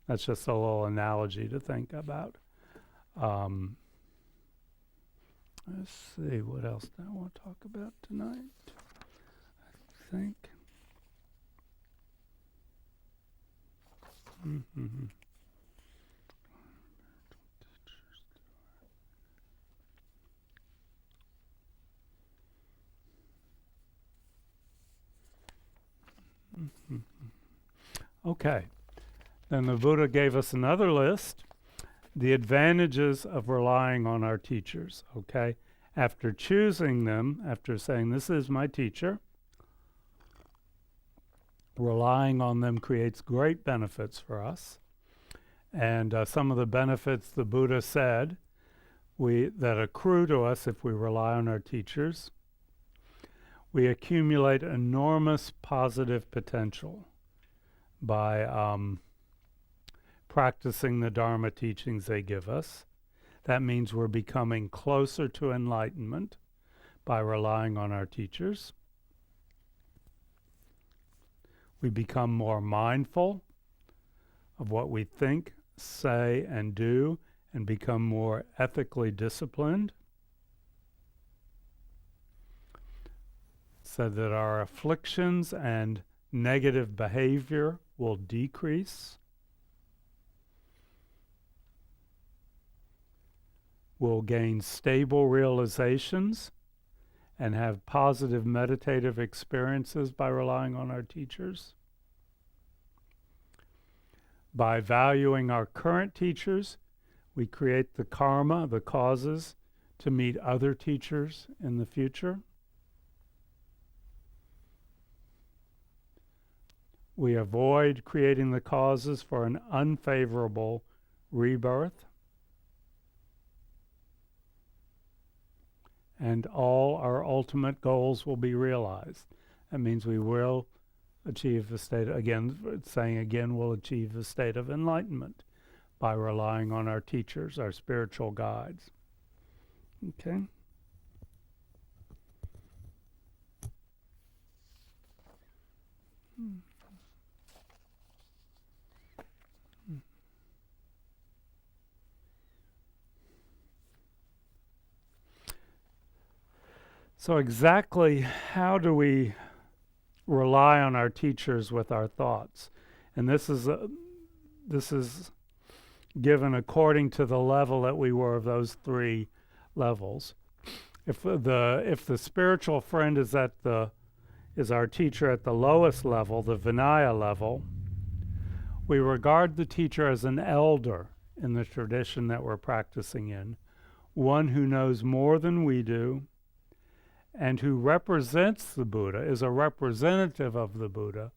That's just a little analogy to think about. Let's see, what else do I want to talk about tonight? I think. Mm-hmm. Okay. Then the Buddha gave us another list, the advantages of relying on our teachers, okay? After choosing them, after saying, this is my teacher, relying on them creates great benefits for us. And some of the benefits the Buddha said that accrue to us if we rely on our teachers: we accumulate enormous positive potential by practicing the Dharma teachings they give us. That means we're becoming closer to enlightenment by relying on our teachers. We become more mindful of what we think, say, and do, and become more ethically disciplined, so that our afflictions and negative behavior will decrease. We'll gain stable realizations and have positive meditative experiences by relying on our teachers. By valuing our current teachers, we create the karma, the causes, to meet other teachers in the future. We avoid creating the causes for an unfavorable rebirth. And all our ultimate goals will be realized. That means we will achieve the state, again, it's saying again, we'll achieve the state of enlightenment by relying on our teachers, our spiritual guides. Okay? So exactly how do we rely on our teachers with our thoughts? And this is given according to the level that we were of those three levels. If the spiritual friend is our teacher at the lowest level, the Vinaya level, we regard the teacher as an elder in the tradition that we're practicing in, one who knows more than we do, and who represents the Buddha, is a representative of the Buddha,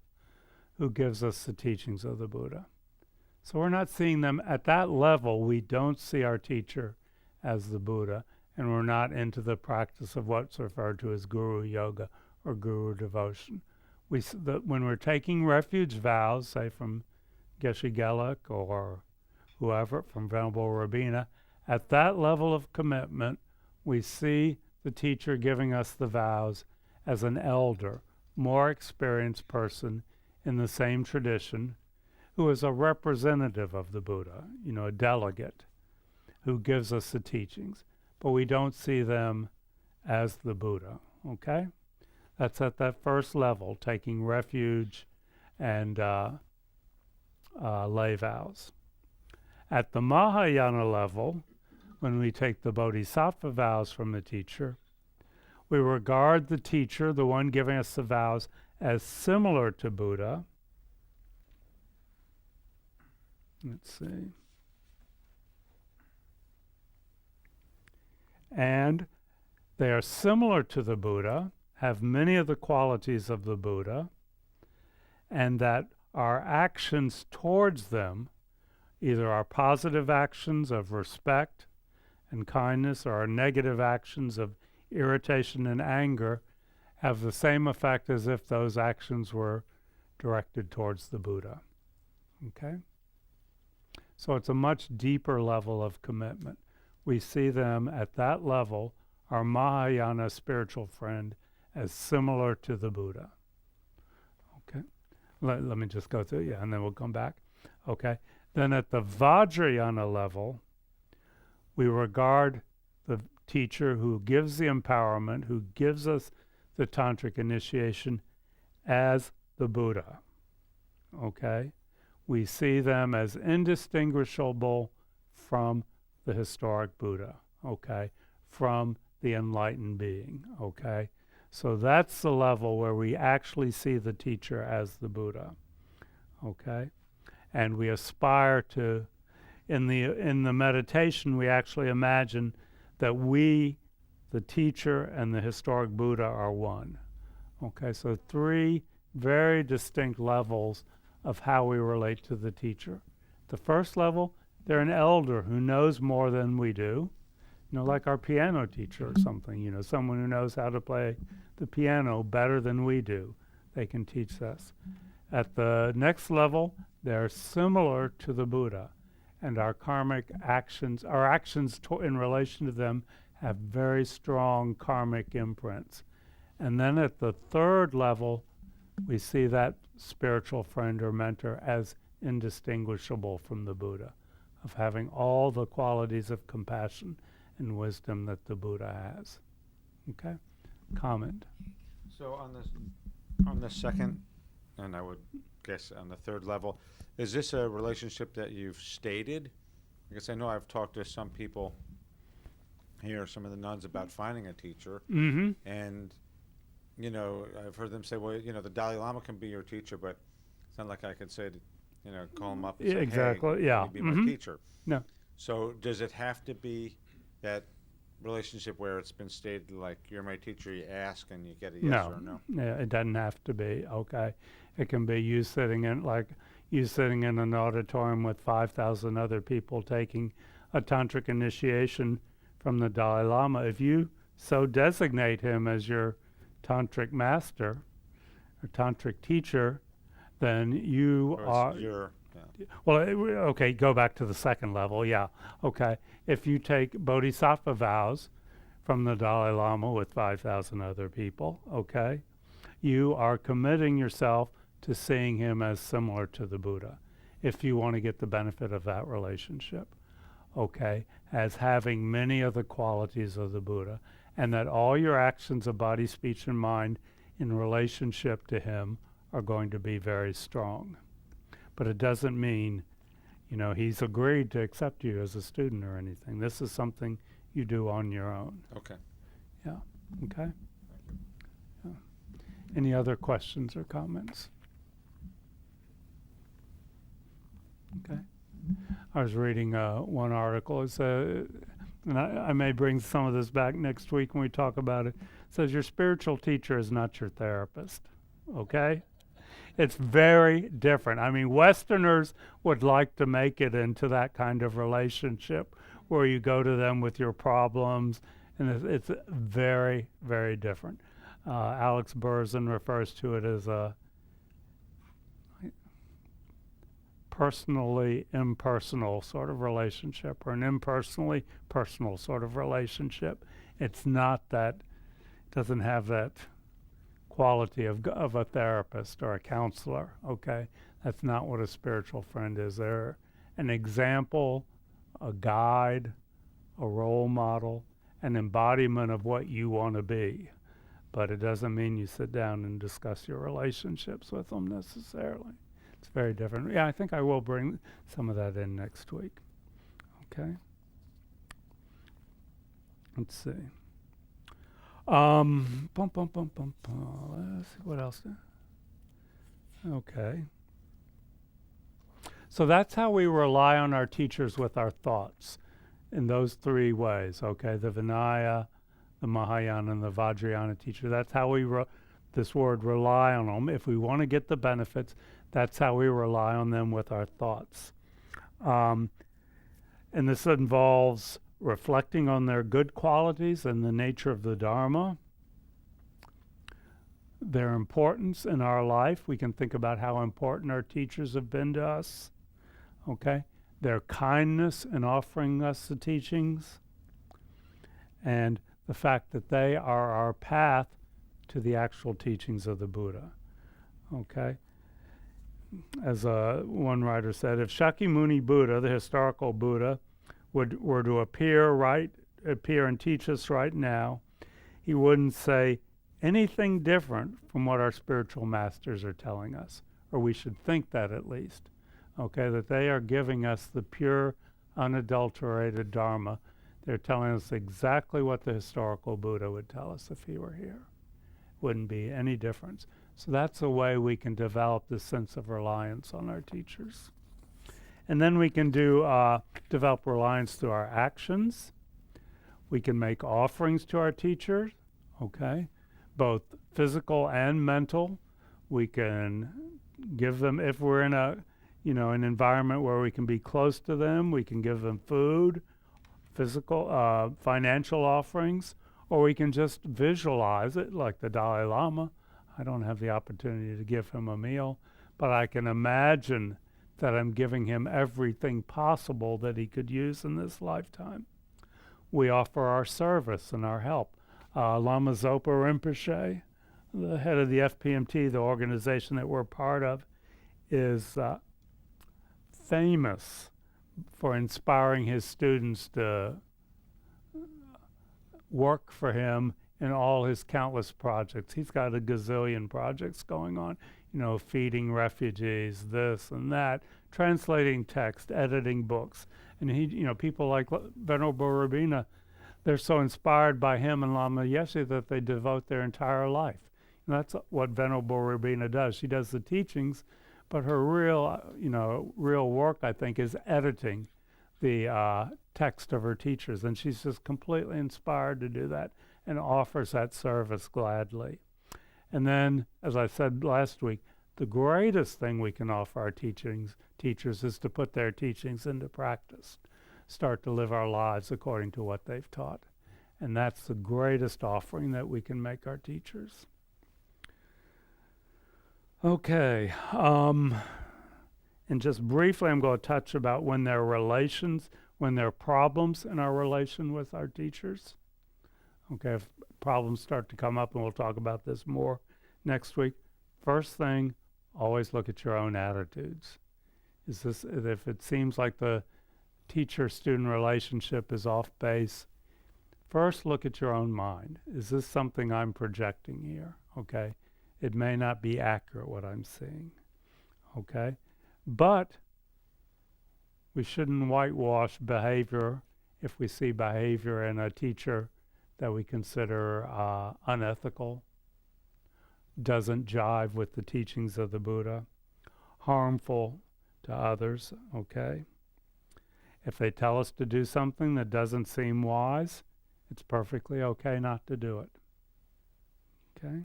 who gives us the teachings of the Buddha. So we're not seeing them at that level. We don't see our teacher as the Buddha, and we're not into the practice of what's referred to as guru yoga or guru devotion. When we're taking refuge vows, say from Geshe Geluk or whoever, from Venerable Rabina, at that level of commitment, we see the teacher giving us the vows as an elder, more experienced person in the same tradition, who is a representative of the Buddha, a delegate, who gives us the teachings. But we don't see them as the Buddha, okay? That's at that first level, taking refuge and lay vows. At the Mahayana level, when we take the bodhisattva vows from the teacher, we regard the teacher, the one giving us the vows, as similar to Buddha. Let's see. And they are similar to the Buddha, have many of the qualities of the Buddha, and that our actions towards them, either our positive actions of respect and kindness or our negative actions of irritation and anger, have the same effect as if those actions were directed towards the Buddha. Okay? So it's a much deeper level of commitment. We see them at that level, our Mahayana spiritual friend, as similar to the Buddha. Okay? Let me just go through, and then we'll come back. Okay? Then at the Vajrayana level, we regard the teacher who gives the empowerment, who gives us the tantric initiation, as the Buddha. Okay? We see them as indistinguishable from the historic Buddha, okay? From the enlightened being, okay? So that's the level where we actually see the teacher as the Buddha, okay? And we aspire to, in the meditation, we actually imagine that we, the teacher and the historic Buddha, are one. Okay, so three very distinct levels of how we relate to the teacher. The first level, they're an elder who knows more than we do, like our piano teacher or something, someone who knows how to play the piano better than we do. They can teach us. At the next level, they're similar to the Buddha, and our karmic actions, in relation to them, have very strong karmic imprints. And then at the third level, we see that spiritual friend or mentor as indistinguishable from the Buddha, of having all the qualities of compassion and wisdom that the Buddha has. Okay? Comment. So on the second, and I would guess on the third level, is this a relationship that you've stated? Because I know I've talked to some people here, some of the nuns, about finding a teacher, Mm-hmm. and I've heard them say, well, the Dalai Lama can be your teacher, but it's not like I could say, call him up and Yeah, say, exactly, hey, yeah. can you be Mhm. my teacher? No. So does it have to be that relationship where it's been stated like you're my teacher, you ask and you get a yes or a no? Yeah, it doesn't have to be. Okay, it can be you sitting in an auditorium with 5,000 other people taking a tantric initiation from the Dalai Lama. If you so designate him as your tantric master or tantric teacher, then you Or are. it's your, Well, okay, go back to the second level. Yeah, okay. If you take bodhisattva vows from the Dalai Lama with 5,000 other people, okay, you are committing yourself to seeing him as similar to the Buddha if you want to get the benefit of that relationship, okay, as having many of the qualities of the Buddha, and that all your actions of body, speech, and mind in relationship to him are going to be very strong. But it doesn't mean, he's agreed to accept you as a student or anything. This is something you do on your own. okay. Yeah. Okay? Yeah. Any other questions or comments? Okay. I was reading one article. It said, and I may bring some of this back next week when we talk about it. It says your spiritual teacher is not your therapist. Okay? It's very different. I mean, Westerners would like to make it into that kind of relationship where you go to them with your problems, and it's very, very different. Alex Berzin refers to it as a personally impersonal sort of relationship, or an impersonally personal sort of relationship. It's not that, doesn't have that quality of a therapist or a counselor, okay? That's not what a spiritual friend is. They're an example, a guide, a role model, an embodiment of what you want to be. But it doesn't mean you sit down and discuss your relationships with them necessarily. It's very different. Yeah, I think I will bring some of that in next week. Okay? Let's see. Let's see what else. Okay. So that's how we rely on our teachers with our thoughts, in those three ways. Okay, the Vinaya, the Mahayana, and the Vajrayana teacher. That's how we this word rely on them. If we want to get the benefits, that's how we rely on them with our thoughts. And this involves reflecting on their good qualities and the nature of the Dharma, their importance in our life. We can think about how important our teachers have been to us, okay? Their kindness in offering us the teachings, and the fact that they are our path to the actual teachings of the Buddha, okay? As one writer said, if Shakyamuni Buddha, the historical Buddha, were to appear and teach us right now, he wouldn't say anything different from what our spiritual masters are telling us, or we should think that at least, okay, that they are giving us the pure, unadulterated Dharma. They're telling us exactly what the historical Buddha would tell us if he were here. Wouldn't be any difference. So that's a way we can develop this sense of reliance on our teachers. And then we can develop reliance through our actions. We can make offerings to our teachers, okay, both physical and mental. We can give them, if we're in an environment where we can be close to them, we can give them food, physical, financial offerings, or we can just visualize it like the Dalai Lama. I don't have the opportunity to give him a meal, but I can imagine that I'm giving him everything possible that he could use in this lifetime. we offer our service and our help. Lama Zopa Rinpoche, the head of the FPMT, the organization that we're part of, is famous for inspiring his students to work for him in all his countless projects. He's got a gazillion projects going on, feeding refugees, this and that, translating text, editing books. And people like Venerable Rabina, they're so inspired by him and Lama Yeshe that they devote their entire life. And that's what Venerable Rabina does. She does the teachings, but her real work, I think, is editing the text of her teachers. And she's just completely inspired to do that and offers that service gladly. And then, as I said last week, the greatest thing we can offer our teachers is to put their teachings into practice, start to live our lives according to what they've taught. And that's the greatest offering that we can make our teachers. Okay, and just briefly I'm going to touch about when there are problems in our relation with our teachers. Okay, if problems start to come up, and we'll talk about this more next week. First thing, always look at your own attitudes. If it seems like the teacher-student relationship is off base, first look at your own mind. Is this something I'm projecting here? Okay, it may not be accurate what I'm seeing. Okay, but we shouldn't whitewash behavior if we see behavior in a teacher that we consider unethical, doesn't jive with the teachings of the Buddha, harmful to others, okay? If they tell us to do something that doesn't seem wise, it's perfectly okay not to do it, okay?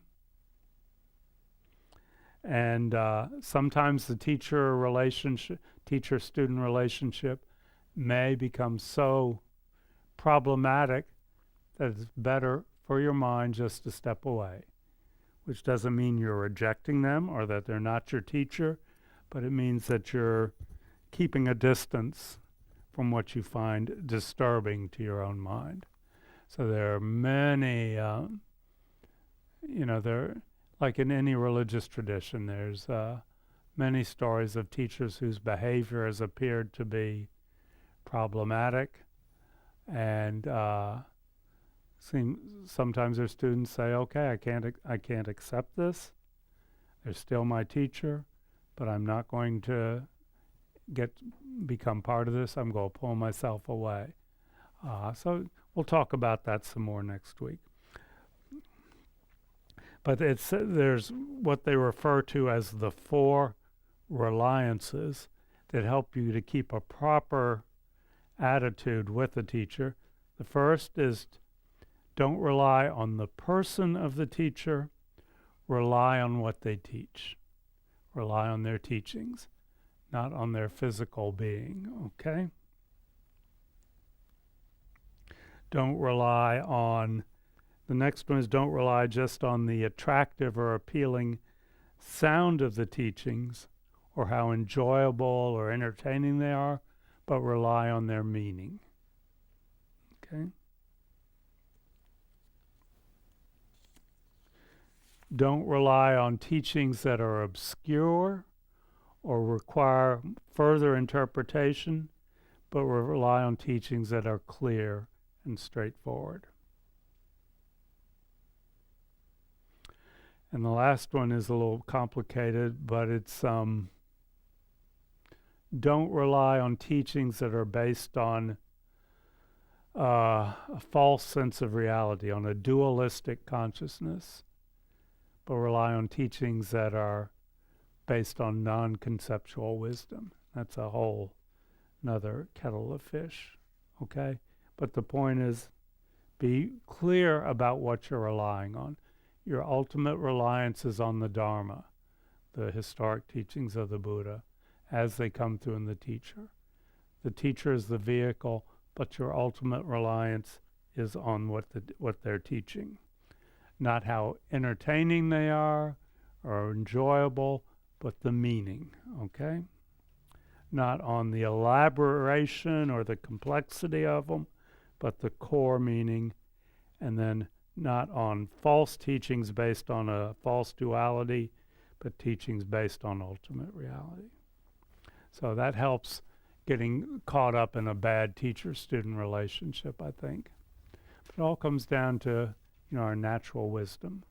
And sometimes the teacher-student relationship may become so problematic that it's better for your mind just to step away, which doesn't mean you're rejecting them or that they're not your teacher, but it means that you're keeping a distance from what you find disturbing to your own mind. So there are many, like in any religious tradition, there's many stories of teachers whose behavior has appeared to be problematic, and sometimes their students say, okay, I can't accept this. They're still my teacher, but I'm not going to become part of this. I'm going to pull myself away. So we'll talk about that some more next week. But there's what they refer to as the 4 reliances that help you to keep a proper attitude with the teacher. The first is, don't rely on the person of the teacher, rely on what they teach. Rely on their teachings, not on their physical being, okay? Don't rely on, the next one is don't rely just on the attractive or appealing sound of the teachings or how enjoyable or entertaining they are, but rely on their meaning, okay? Don't rely on teachings that are obscure or require further interpretation, but rely on teachings that are clear and straightforward. And the last one is a little complicated, but it's don't rely on teachings that are based on a false sense of reality, on a dualistic consciousness, but rely on teachings that are based on non-conceptual wisdom. That's a whole another kettle of fish, okay? But the point is, be clear about what you're relying on. Your ultimate reliance is on the Dharma, the historic teachings of the Buddha, as they come through in the teacher. The teacher is the vehicle, but your ultimate reliance is on what they're teaching. Not how entertaining they are or enjoyable, but the meaning, okay? Not on the elaboration or the complexity of them, but the core meaning, and then not on false teachings based on a false duality, but teachings based on ultimate reality. So that helps getting caught up in a bad teacher-student relationship, I think. But it all comes down to, our natural wisdom.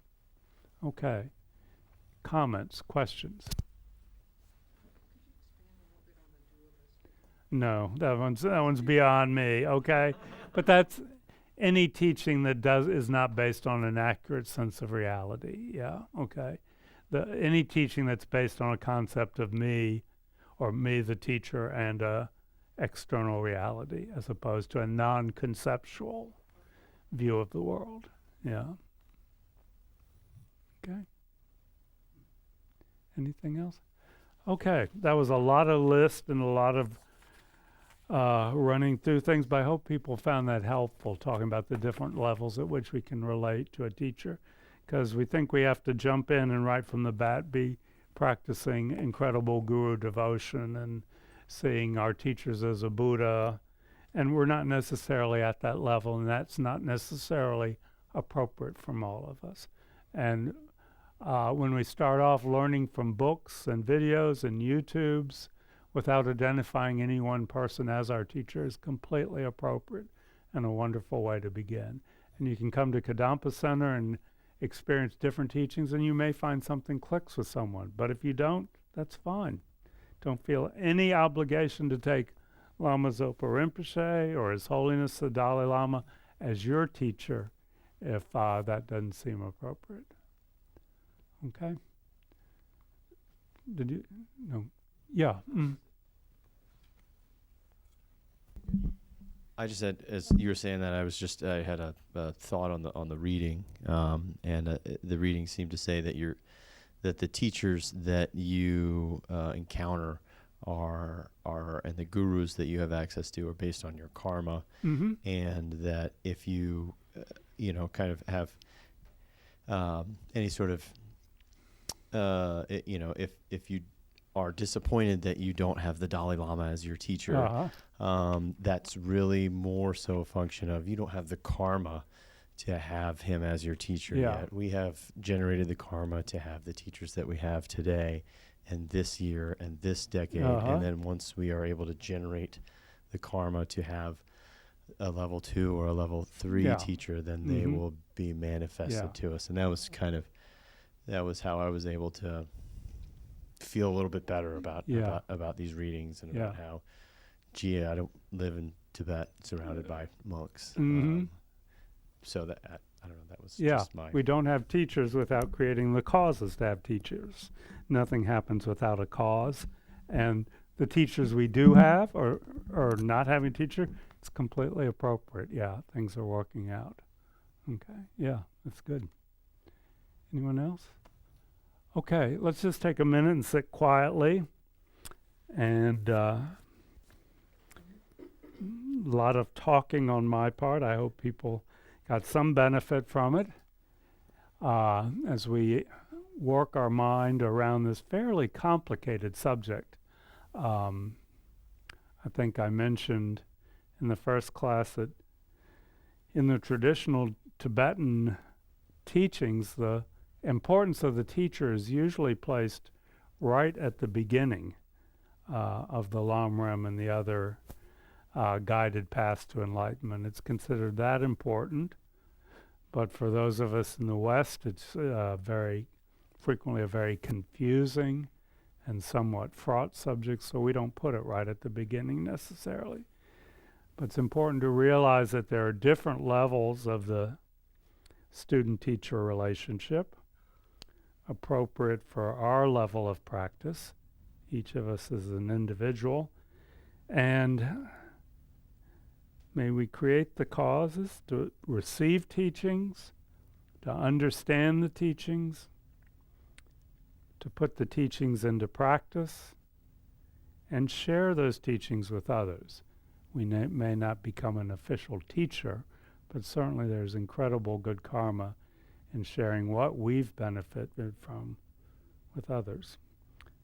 Okay. Comments, questions? No, that one's beyond me, okay? But that's any teaching that is not based on an accurate sense of reality. Yeah, okay. Any teaching that's based on a concept of me, or me the teacher, and a external reality, as opposed to a non-conceptual view of the world. Yeah. Okay. Anything else? Okay, that was a lot of lists and a lot of running through things, but I hope people found that helpful, talking about the different levels at which we can relate to a teacher, because we think we have to jump in and right from the bat be practicing incredible guru devotion and seeing our teachers as a Buddha, and we're not necessarily at that level, and that's not necessarily appropriate from all of us. And when we start off learning from books and videos and YouTubes without identifying any one person as our teacher is completely appropriate and a wonderful way to begin. And you can come to Kadampa Center and experience different teachings, and you may find something clicks with someone. But if you don't, that's fine. Don't feel any obligation to take Lama Zopa Rinpoche or His Holiness the Dalai Lama as your teacher if that doesn't seem appropriate. Okay? Did you? No. Yeah. I just had, as you were saying that, I had a thought on the reading, and the reading seemed to say that the teachers that you encounter are and the gurus that you have access to are based on your karma, and that if you kind of have any sort of if you are disappointed that you don't have the Dalai Lama as your teacher, that's really more so a function of you don't have the karma to have him as your teacher yet. We have generated the karma to have the teachers that we have today and this year and this decade. And then once we are able to generate the karma to have a level 2 or a level 3 teacher, then they will be manifested to us. And that was how I was able to feel a little bit better about these readings and about how, I don't live in Tibet surrounded by monks. So that, I don't know, that was just my... We don't have teachers without creating the causes to have teachers. Nothing happens without a cause. And the teachers we do have or not having a teacher, it's completely appropriate. Yeah, things are working out. Okay, yeah, that's good. Anyone else? Okay, let's just take a minute and sit quietly. And a lot of talking on my part. I hope people got some benefit from it as we work our mind around this fairly complicated subject. I think I mentioned in the first class that in the traditional Tibetan teachings, the importance of the teacher is usually placed right at the beginning of the Lamrim and the other guided paths to enlightenment. It's considered that important, but for those of us in the West, it's very frequently a very confusing and somewhat fraught subject, so we don't put it right at the beginning necessarily. But it's important to realize that there are different levels of the student-teacher relationship appropriate for our level of practice. Each of us is an individual, and may we create the causes to receive teachings, to understand the teachings, to put the teachings into practice, and share those teachings with others. We may not become an official teacher, but certainly there's incredible good karma in sharing what we've benefited from with others.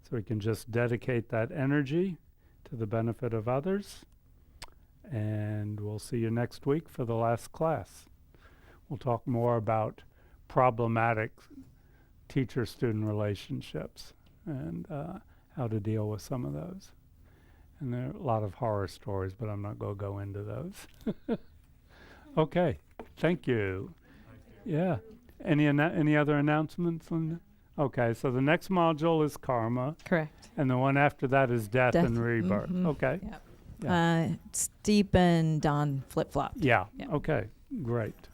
So we can just dedicate that energy to the benefit of others And we'll see you next week for the last class. We'll talk more about problematic teacher-student relationships and how to deal with some of those. And there are a lot of horror stories, but I'm not going to go into those. Okay, thank you. Yeah. Any other announcements? Okay, so the next module is karma, Correct. and the one after that is death Death. and rebirth. Mhm. Okay. Yep. Yeah. Steep and Don flip-flop. Yeah. Yeah. Okay. Great.